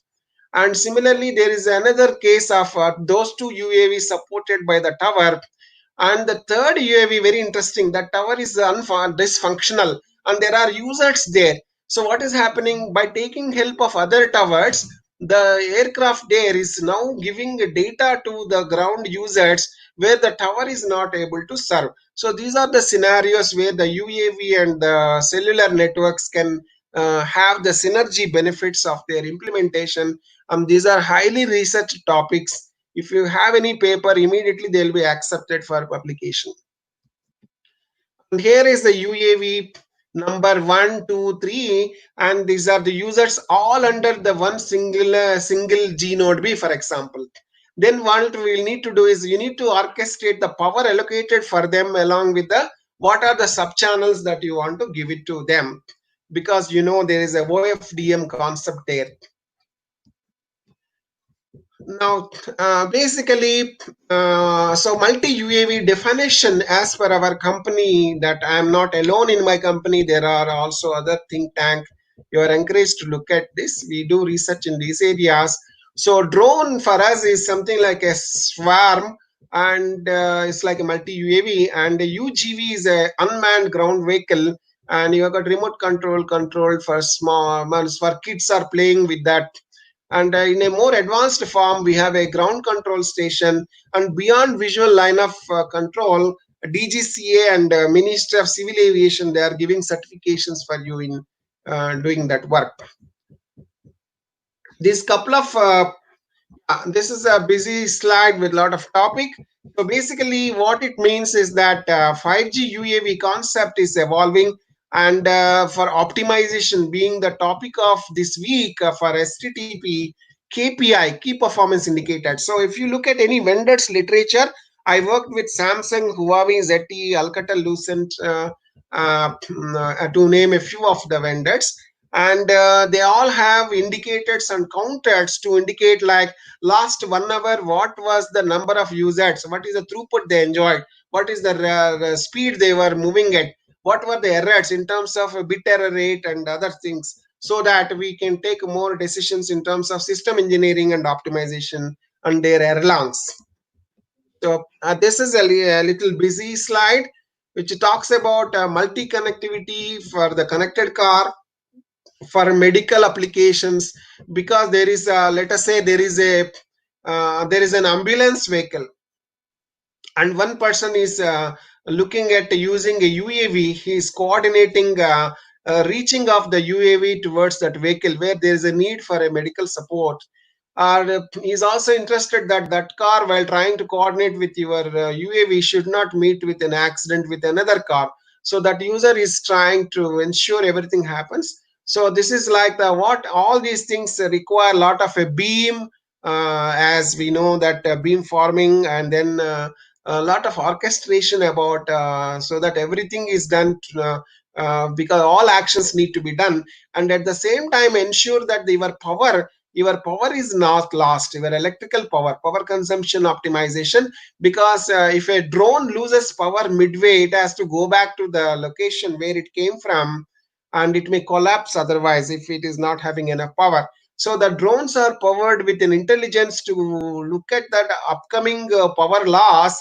And similarly, there is another case of those two UAV supported by the tower. And the third UAV, very interesting, that tower is dysfunctional and there are users there. So what is happening? By taking help of other towers, the aircraft there is now giving data to the ground users where the tower is not able to serve. So these are the scenarios where the UAV and the cellular networks can have the synergy benefits of their implementation. These are highly researched topics. If you have any paper, immediately they will be accepted for publication. And here is the UAV number 1, 2, 3, and these are the users all under the one single G node B, for example. Then what we'll need to do is you need to orchestrate the power allocated for them along with the what are the sub channels that you want to give it to them, because you know there is a OFDM concept there. Now, basically, so multi-UAV definition as per our company, that I am not alone in my company. There are also other think tank. You are encouraged to look at this. We do research in these areas. So drone for us is something like a swarm, and it's like a multi-UAV, and a UGV is a unmanned ground vehicle, and you have got remote control for small, for kids are playing with that. And in a more advanced form, we have a ground control station, and beyond visual line of control, DGCA and Ministry of Civil Aviation, they are giving certifications for you in doing that work. This couple of this is a busy slide with a lot of topic. So basically what it means is that 5G UAV concept is evolving, and for optimization being the topic of this week for STTP, KPI, key performance indicator. So if you look at any vendors literature, I worked with Samsung, Huawei, ZTE, Alcatel, Lucent, to name a few of the vendors, and they all have indicators and counters to indicate like last 1 hour what was the number of users, what is the throughput they enjoyed, what is the speed they were moving at, what were the errors in terms of bit error rate and other things, so that we can take more decisions in terms of system engineering and optimization and their error logs. So this is a little busy slide which talks about multi connectivity for the connected car, for medical applications, because there is let us say there is an ambulance vehicle, and one person is looking at using a UAV. He is coordinating reaching of the UAV towards that vehicle where there is a need for a medical support, or he's also interested that that car, while trying to coordinate with your UAV, should not meet with an accident with another car. So that user is trying to ensure everything happens. So this is like the what all these things require a lot of a beam, as we know that beam forming, and then a lot of orchestration about so that everything is done because all actions need to be done, and at the same time ensure that your power is not lost, your electrical power consumption optimization, because if a drone loses power midway, it has to go back to the location where it came from, and it may collapse otherwise if it is not having enough power. So the drones are powered with an intelligence to look at that upcoming power loss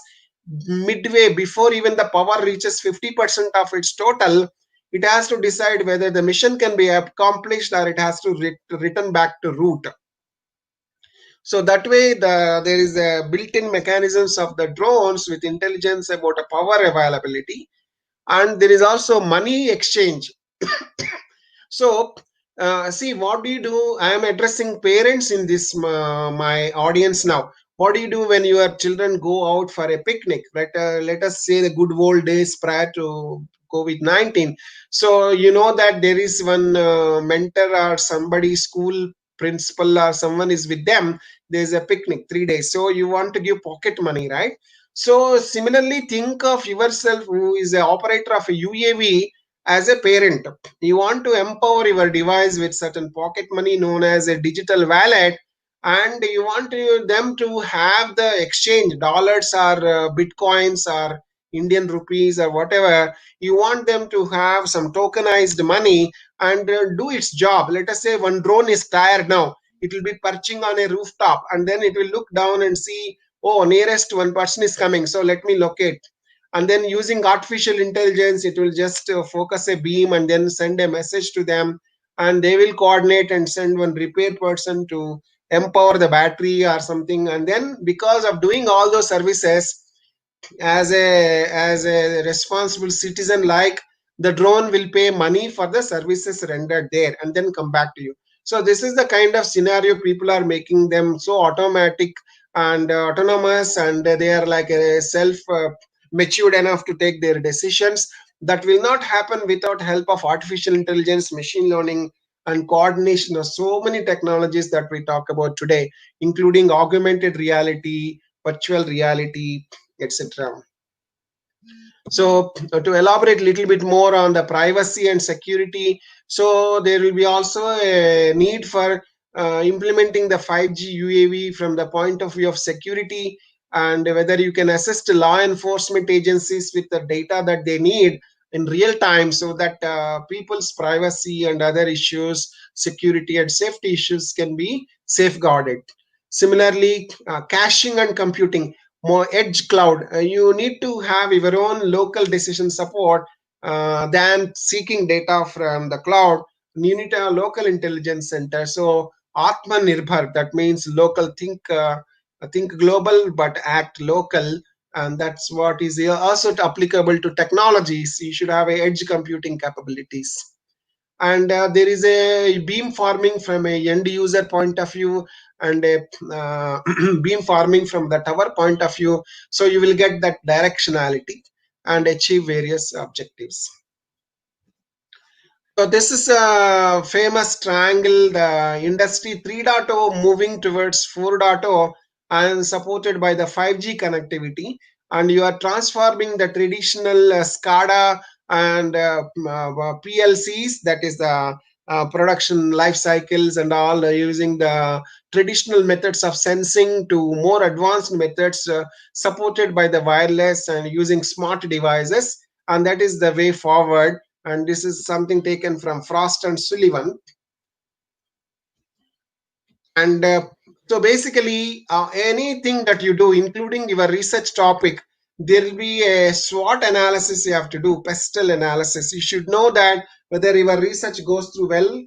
midway, before even the power reaches 50% of its total. It has to decide whether the mission can be accomplished or it has to return back to route. So that way there is a built-in mechanisms of the drones with intelligence about a power availability, and there is also money exchange. So see, what do you do? I am addressing parents in this my audience now. What do you do when your children go out for a picnic? Let us say the good old days prior to COVID-19. So you know that there is one mentor or somebody, school principal or someone is with them. There's a picnic 3 days. So you want to give pocket money, right? So similarly, think of yourself who is the operator of a UAV as a parent. You want to empower your device with certain pocket money known as a digital wallet, and you want them to have the exchange dollars or bitcoins or Indian rupees or whatever. You want them to have some tokenized money and do its job. Let us say one drone is tired now, it will be perching on a rooftop, and then it will look down and see, oh, nearest one person is coming, so let me locate. And then using artificial intelligence, it will just focus a beam and then send a message to them, and they will coordinate and send one repair person to empower the battery or something. And then because of doing all those services, as a responsible citizen, like, the drone will pay money for the services rendered there and then come back to you. So this is the kind of scenario people are making them so automatic and autonomous, and they are like a self matured enough to take their decisions. That will not happen without help of artificial intelligence, machine learning, and coordination of so many technologies that we talk about today, including augmented reality, virtual reality, etc. So to elaborate a little bit more on the privacy and security, so there will be also a need for implementing the 5G UAV from the point of view of security, and whether you can assist law enforcement agencies with the data that they need in real time, so that people's privacy and other issues, security and safety issues, can be safeguarded. Similarly, caching and computing, more edge cloud. You need to have your own local decision support than seeking data from the cloud. You need a local intelligence center. So Atmanirbhar, that means local, think global but act local, and that's what is also applicable to technologies. You should have a edge computing capabilities. And there is a beam forming from a end user point of view, and a beam forming from the tower point of view, so you will get that directionality and achieve various objectives. So this is a famous triangle, the industry 3.0 moving towards 4.0 and supported by the 5G connectivity. And you are transforming the traditional SCADA and PLCs, that is the production life cycles and all, using the traditional methods of sensing to more advanced methods supported by the wireless and using smart devices. And that is the way forward, and this is something taken from Frost and Sullivan. And so basically, anything that you do, including your research topic, there will be a SWOT analysis you have to do, pestle analysis. You should know that whether your research goes through well,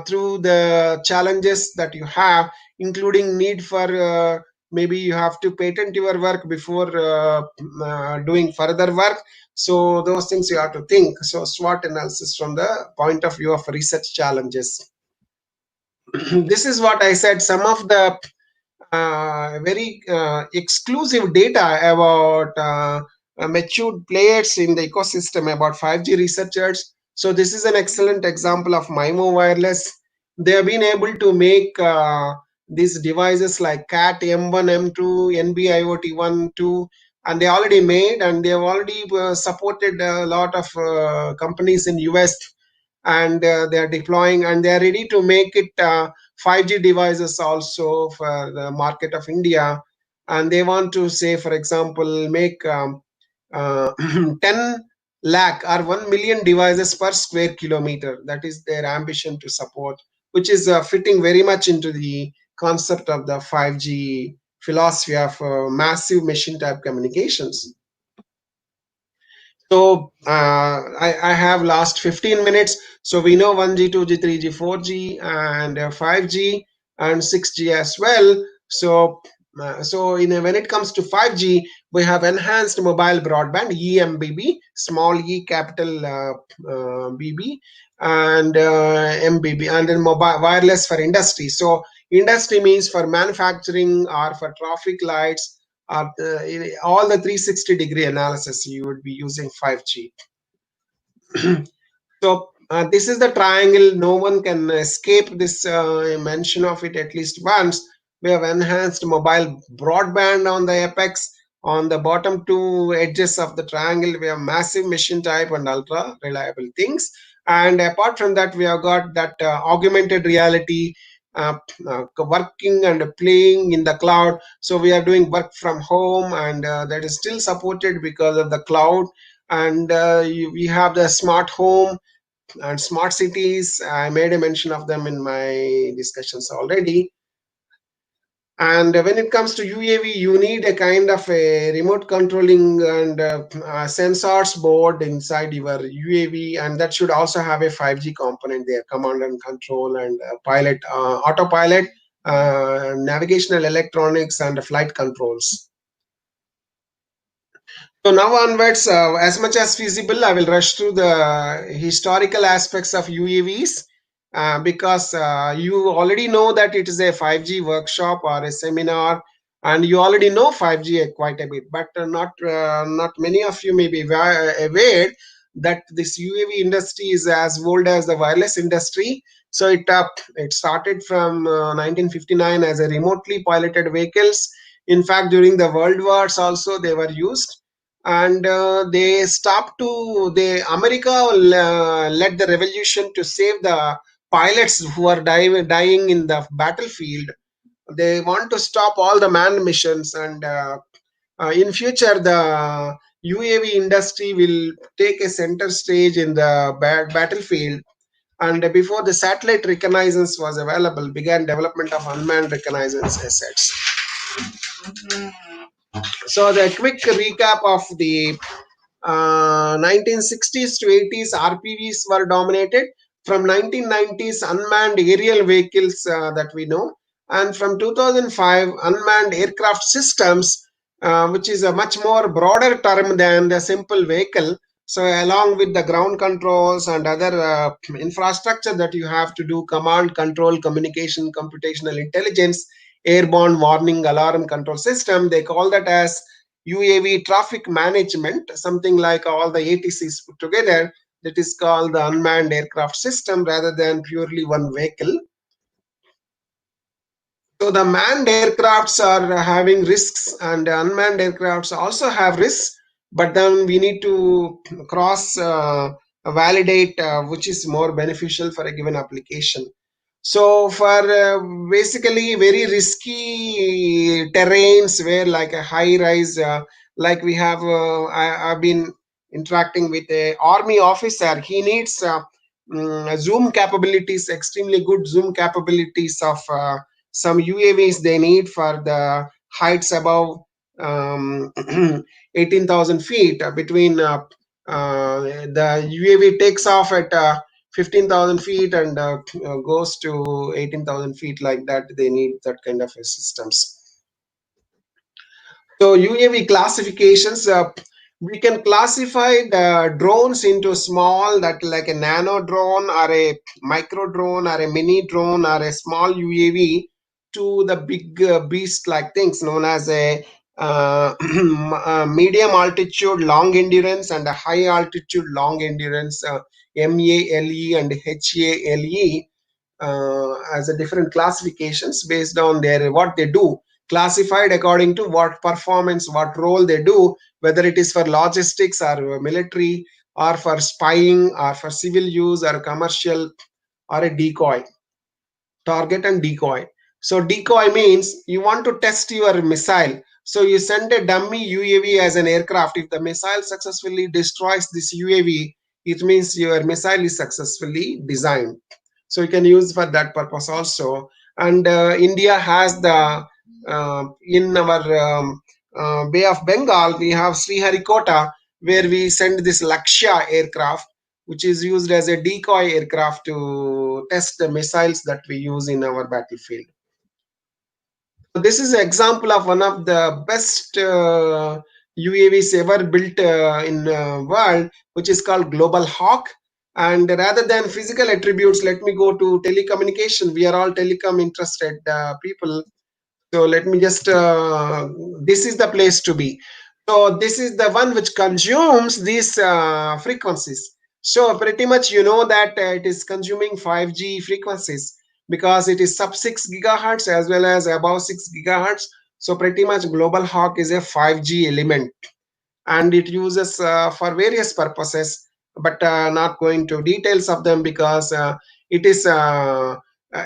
through the challenges that you have, including need for maybe you have to patent your work before doing further work. So those things you have to think. So SWOT analysis from the point of view of research challenges. This is what I said, some of the very exclusive data about matured players in the ecosystem about 5G researchers. So this is an excellent example of MIMO wireless. They have been able to make these devices like CAT M1, M2, NB-IoT 1, 2, and they already made, and they have already supported a lot of companies in US, and they are deploying, and they are ready to make it 5G devices also for the market of India. And they want to say, for example, make 10 lakh or 1 million devices per square kilometer. That is their ambition to support, which is fitting very much into the concept of the 5G philosophy of massive machine type communications. So I have last 15 minutes. So we know 1G, 2G, 3G, 4G, and 5G and 6G as well. So when it comes to 5G, we have enhanced mobile broadband, EMBB, small E, capital BB, and MBB, and then mobile wireless for industry. So industry means for manufacturing or for traffic lights, all the 360-degree analysis, you would be using 5G. So this is the triangle. No one can escape this mention of it at least once. We have enhanced mobile broadband on the apex. On the bottom two edges of the triangle, we have massive machine type and ultra reliable things. And apart from that, we have got that augmented reality, working and playing in the cloud. So we are doing work from home, and that is still supported because of the cloud. And we have the smart home and smart cities. I made a mention of them in my discussions already. And when it comes to UAV, you need a kind of a remote controlling and sensors board inside your UAV, and that should also have a 5G component there, command and control and pilot, autopilot, navigational electronics, and flight controls. So now onwards, as much as feasible, I will rush through the historical aspects of UAVs, because you already know that it is a 5G workshop or a seminar, and you already know 5G quite a bit, but not many of you may be aware that this UAV industry is as old as the wireless industry. So it started from 1959 as a remotely piloted vehicles. In fact, during the world wars also they were used, and they stopped to the America led the revolution to save the pilots who are dying in the battlefield. They want to stop all the manned missions, and in future the UAV industry will take a center stage in the battlefield. And before the satellite reconnaissance was available, began development of unmanned reconnaissance assets. So the quick recap of the 1960s to 80s, RPVs were dominated. From 1990s, unmanned aerial vehicles that we know, and from 2005, unmanned aircraft systems, which is a much more broader term than the simple vehicle. So along with the ground controls and other infrastructure that you have to do, command, control, communication, computational intelligence, airborne warning, alarm control system, they call that as UAV traffic management, something like all the ATCs put together. That is called the unmanned aircraft system rather than purely one vehicle. So the manned aircrafts are having risks, and unmanned aircrafts also have risks, but then we need to cross validate which is more beneficial for a given application. So for basically very risky terrains where like a high rise, like we have, I've been interacting with a army officer. He needs zoom capabilities, extremely good zoom capabilities of some UAVs they need for the heights above 18,000 feet. Between the UAV takes off at 15,000 feet and goes to 18,000 feet, like that. They need that kind of systems. So UAV classifications, we can classify the drones into small, that like a nano drone or a micro drone or a mini drone or a small UAV, to the big beast like things known as a medium altitude long endurance and a high altitude long endurance, MALE and HALE, as a different classifications based on their what they do, classified according to what performance, what role they do, whether it is for logistics or military or for spying or for civil use or commercial or a decoy, target and decoy. So decoy means you want to test your missile. So you send a dummy UAV as an aircraft. If the missile successfully destroys this UAV, it means your missile is successfully designed. So you can use for that purpose also. And India has the in our Bay of Bengal, we have Sriharikota, where we send this Lakshya aircraft, which is used as a decoy aircraft to test the missiles that we use in our battlefield. So this is an example of one of the best UAVs ever built in world, which is called Global Hawk. And rather than physical attributes, let me go to telecommunication. We are all telecom interested people. So let me just, this is the place to be. So this is the one which consumes these frequencies. So pretty much you know that it is consuming 5G frequencies because it is sub 6 gigahertz as well as above 6 gigahertz. So pretty much Global Hawk is a 5G element, and it uses for various purposes, but not going to details of them because it is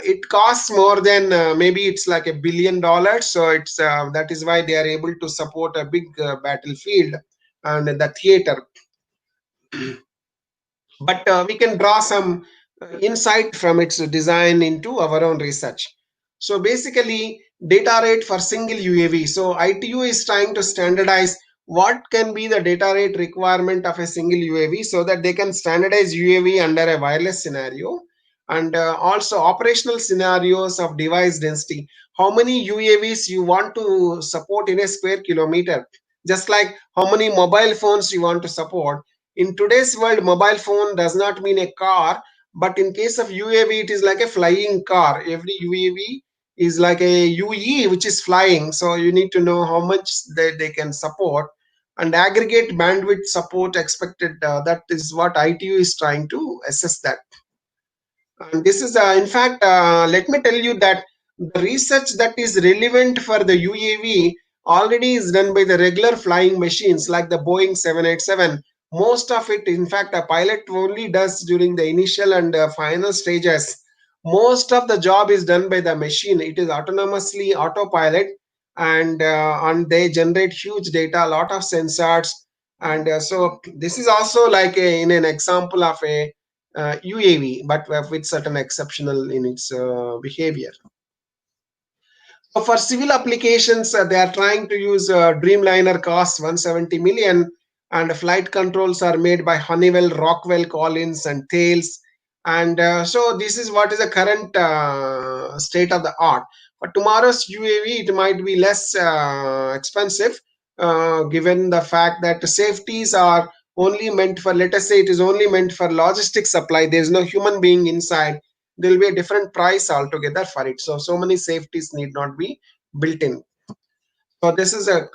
it costs more than maybe it's like $1 billion. So it's that is why they are able to support a big battlefield and the theater. But we can draw some insight from its design into our own research. So basically, data rate for single UAV. So ITU is trying to standardize what can be the data rate requirement of a single UAV so that they can standardize UAV under a wireless scenario, and also operational scenarios of device density. How many UAVs you want to support in a square kilometer? Just like how many mobile phones you want to support. In today's world, mobile phone does not mean a car, but in case of UAV, it is like a flying car. Every UAV is like a UE, which is flying. So you need to know how much they can support, and aggregate bandwidth support expected. That is what ITU is trying to assess that. And this is, in fact, let me tell you that the research that is relevant for the UAV already is done by the regular flying machines like the Boeing 787. Most of it, in fact, a pilot only does during the initial and final stages. most of the job is done by the machine. It is autonomously autopilot, and they generate huge data, a lot of sensors, and so this is also like in an example of a UAV, but with certain exceptional in its behavior. So for civil applications, they are trying to use Dreamliner, costs 170 million, and flight controls are made by Honeywell, Rockwell, Collins, and Thales. And so this is what is the current state of the art. For tomorrow's UAV, it might be less expensive, given the fact that the safeties are only meant for, let us say, it is only meant for logistics supply. There is no human being inside. There will be a different price altogether for it. So many safeties need not be built in. So this is a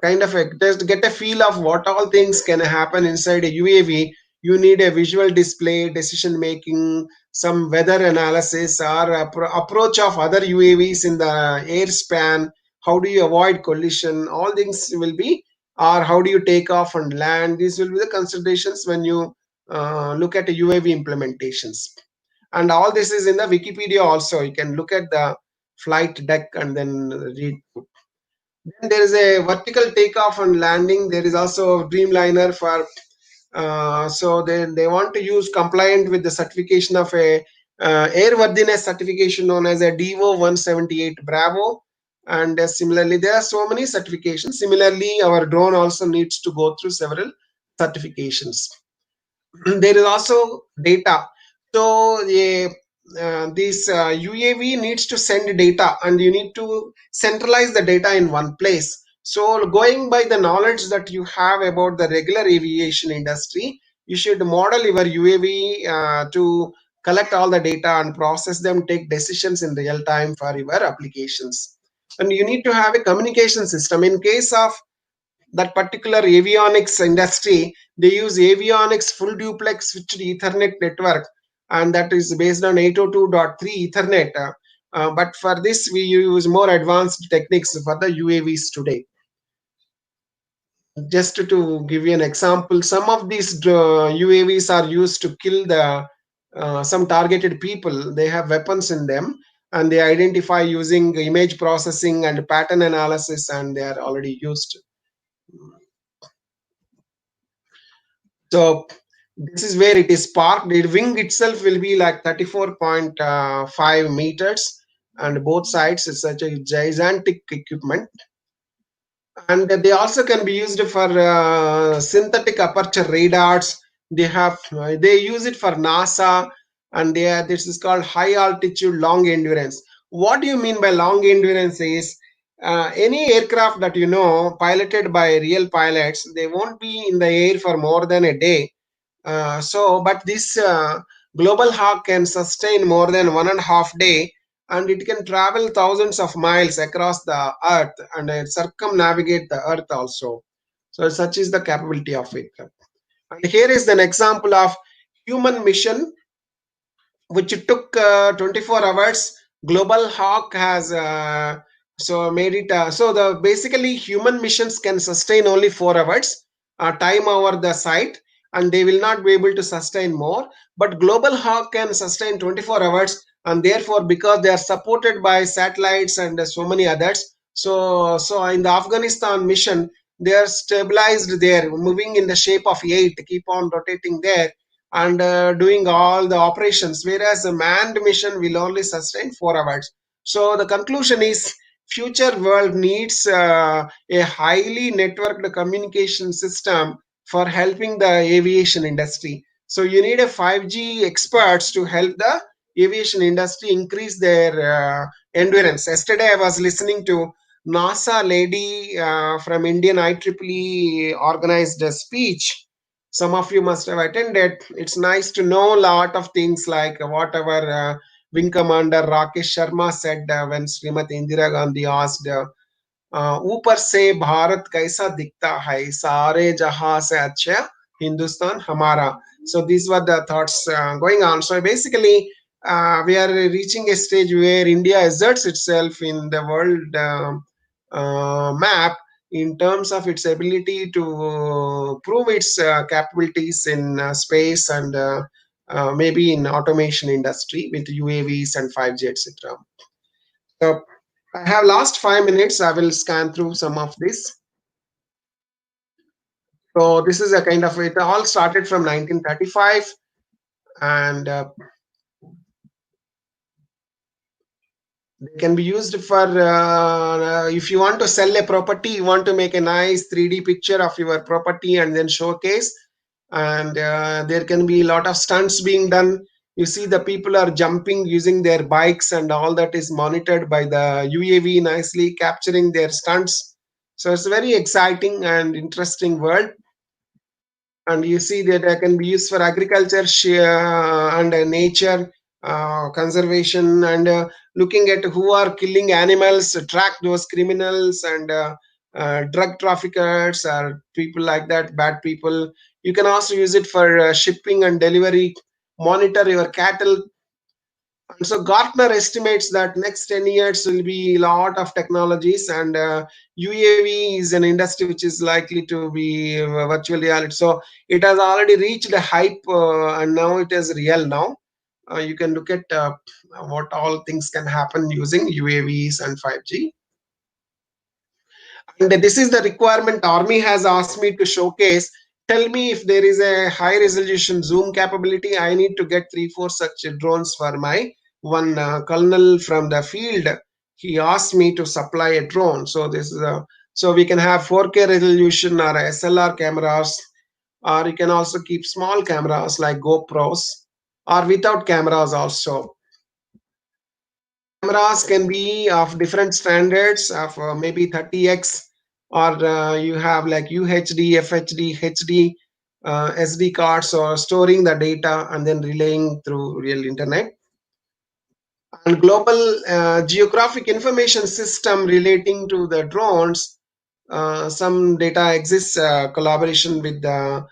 kind of a, just get a feel of what all things can happen inside a UAV. You need a visual display, decision making, some weather analysis, or approach of other UAVs in the air span. How do you avoid collision? All things will be, or how do you take off and land? These will be the considerations when you look at a UAV implementations. And all this is in the Wikipedia also. You can look at the flight deck and then read. Then there is a vertical takeoff and landing. There is also Dreamliner for so they want to use compliant with the certification of a airworthiness certification known as a DO 178 Bravo. And similarly, there are so many certifications. Similarly, our drone also needs to go through several certifications. There is also data. So this UAV needs to send data, and you need to centralize the data in one place. So going by the knowledge that you have about the regular aviation industry, you should model your UAV to collect all the data and process them, take decisions in real time for your applications. And you need to have a communication system. In case of that particular avionics industry, they use avionics full duplex switched Ethernet network, and that is based on 802.3 Ethernet. But for this, we use more advanced techniques for the UAVs today. Just to give you an example, some of these UAVs are used to kill the some targeted people. They have weapons in them, and they identify using image processing and pattern analysis, and they are already used. So this is where it is parked. The wing itself will be like 34.5 meters, and both sides is such a gigantic equipment. And they also can be used for synthetic aperture radars. They use it for NASA, and this is called high altitude long endurance. What do you mean by long endurance is any aircraft that piloted by real pilots, they won't be in the air for more than a day. But this Global Hawk can sustain more than 1.5 day, and it can travel thousands of miles across the earth and circumnavigate the earth also. So such is the capability of it. And here is an example of human mission which took 24 hours. Global Hawk has so made it so the basically human missions can sustain only 4 hours time over the site, and they will not be able to sustain more. But Global Hawk can sustain 24 hours, and therefore because they are supported by satellites and so many others, so in the Afghanistan mission, they are stabilized there, moving in the shape of 8, keep on rotating there, and doing all the operations, whereas a manned mission will only sustain 4 hours. So the conclusion is future world needs a highly networked communication system for helping the aviation industry. So you need a 5G experts to help the aviation industry increase their endurance. Yesterday I was listening to NASA lady from Indian IEEE organized a speech. Some of you must have attended. It's nice to know a lot of things like whatever Wing Commander Rakesh Sharma said when Srimati Indira Gandhi asked, ऊपर से भारत कैसा दिखता है सारे जहां से अच्छा Hindustan hamara. So these were the thoughts going on. So basically, we are reaching a stage where India asserts itself in the world map in terms of its ability to prove its capabilities in space and maybe in automation industry with UAVs and 5G, etc. So I have last 5 minutes. I will scan through some of this. So this is a kind of, it all started from 1935, and they can be used for if you want to sell a property, you want to make a nice 3D picture of your property and then showcase, and there can be a lot of stunts being done. You see the people are jumping using their bikes, and all that is monitored by the UAV, nicely capturing their stunts. So it's a very exciting and interesting world. And you see that it can be used for agriculture and nature conservation, and looking at who are killing animals, track those criminals and drug traffickers or people like that, bad people. You can also use it for shipping and delivery, monitor your cattle. And so Gartner estimates that next 10 years will be a lot of technologies, and UAV is an industry which is likely to be virtual reality. So it has already reached a hype, and now it is real now. You can look at what all things can happen using UAVs and 5G. And this is the requirement Army has asked me to showcase. Tell me if there is a high resolution zoom capability. I need to get 3-4 such drones for my one colonel from the field. He asked me to supply a drone. So this is a, so we can have 4K resolution or SLR cameras, or you can also keep small cameras like GoPros, or without cameras also. Cameras can be of different standards of maybe 30x, or you have like UHD, FHD, HD, SD cards, or storing the data and then relaying through real internet. And global geographic information system relating to the drones. Some data exists, collaboration with the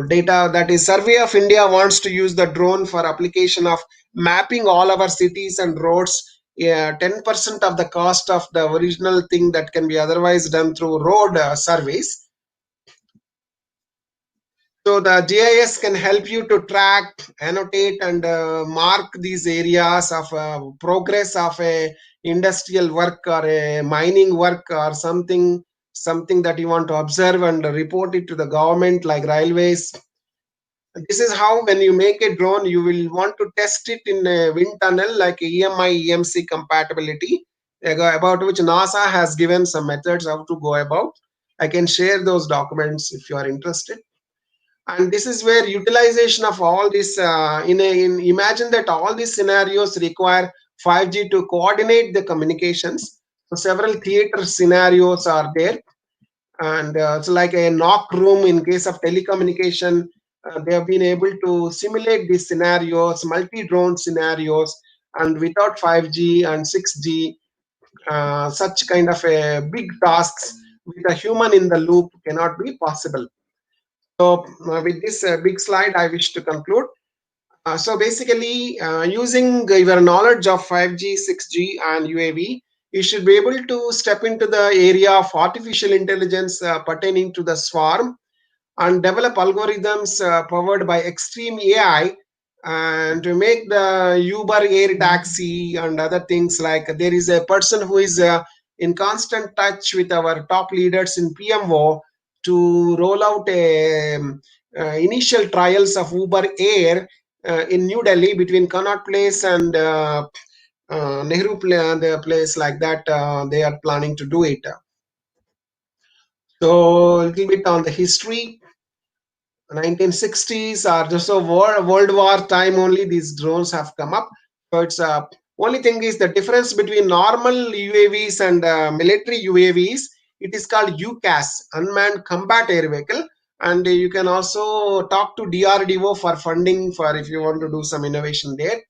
data, that is Survey of India wants to use the drone for application of mapping all our cities and roads. 10% of the cost of the original thing that can be otherwise done through road surveys. So the GIS can help you to track, annotate, and mark these areas of progress of a industrial work or a mining work or something that you want to observe and report it to the government, like railways. This is how, when you make a drone, you will want to test it in a wind tunnel, like EMI EMC compatibility, about which NASA has given some methods how to go about. I can share those documents if you are interested. And this is where utilization of all this imagine that all these scenarios require 5G to coordinate the communications. So several theater scenarios are there, and it's like a knock room in case of telecommunication. They have been able to simulate these scenarios, multi-drone scenarios, and without 5G and 6G, such kind of a big tasks with a human in the loop cannot be possible. So with this big slide, I wish to conclude. So basically, using your knowledge of 5G, 6G, and UAV, you should be able to step into the area of artificial intelligence pertaining to the swarm, and develop algorithms powered by extreme AI, and to make the Uber air taxi and other things. Like, there is a person who is in constant touch with our top leaders in PMO to roll out a initial trials of Uber Air in New Delhi between Connaught Place and Nehru the place like that. They are planning to do it. So a little bit on the history. 1960s or just so World War time only these drones have come up. So it's only thing is the difference between normal UAVs and military UAVs. It is called UCAS, Unmanned Combat Air Vehicle, and you can also talk to DRDO for funding for if you want to do some innovation there.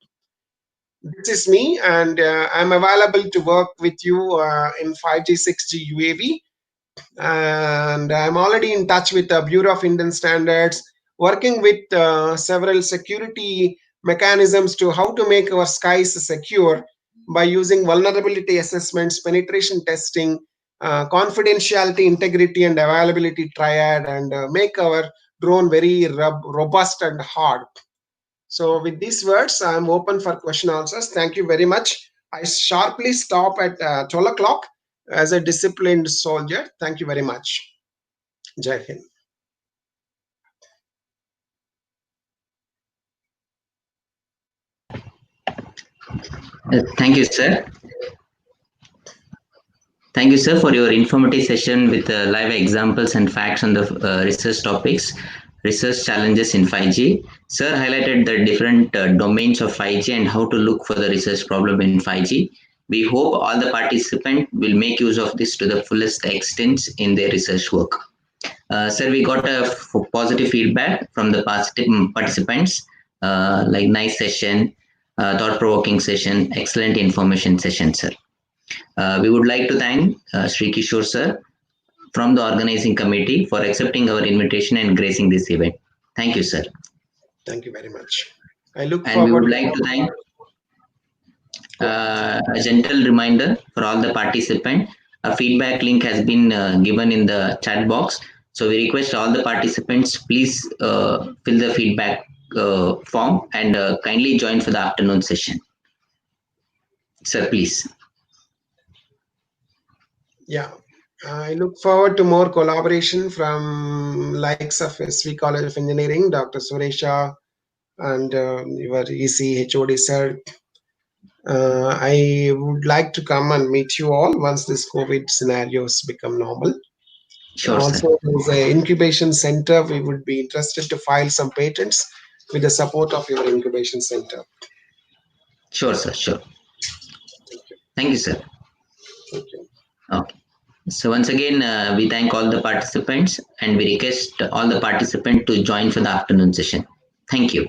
This is me, and I'm available to work with you in 5G 6G UAV, and I'm already in touch with the Bureau of Indian Standards, working with several security mechanisms to how to make our skies secure by using vulnerability assessments, penetration testing, confidentiality, integrity, and availability triad, and make our drone very robust and hard. So with these words, I'm open for question answers. Thank you very much. I sharply stop at 12 o'clock as a disciplined soldier. Thank you very much. Jai Hind. Thank you, sir. Thank you, sir, for your informative session with live examples and facts on the research topics, research challenges in 5G. Sir highlighted the different domains of 5G and how to look for the research problem in 5G. We hope all the participants will make use of this to the fullest extent in their research work. Sir, we got a positive feedback from the participants, like nice session, thought-provoking session, excellent information session, sir. We would like to thank Shri Kishore sir from the organizing committee for accepting our invitation and gracing this event. Thank you, sir. Thank you very much. I look And forward. we would like to thank a gentle reminder for all the participants. A feedback link has been given in the chat box. So we request all the participants, please fill the feedback form and kindly join for the afternoon session. Sir, please. Yeah, I look forward to more collaboration from likes of SV College of Engineering, Dr. Suresha, and your EC HOD sir. I would like to come and meet you all once this COVID scenarios become normal. Sure, Also, sir. there's an incubation center. We would be interested to file some patents with the support of your incubation center. Sure, sir. Sure. Thank you, sir. Thank you. Okay. So once again, we thank all the participants and we request all the participants to join for the afternoon session. Thank you.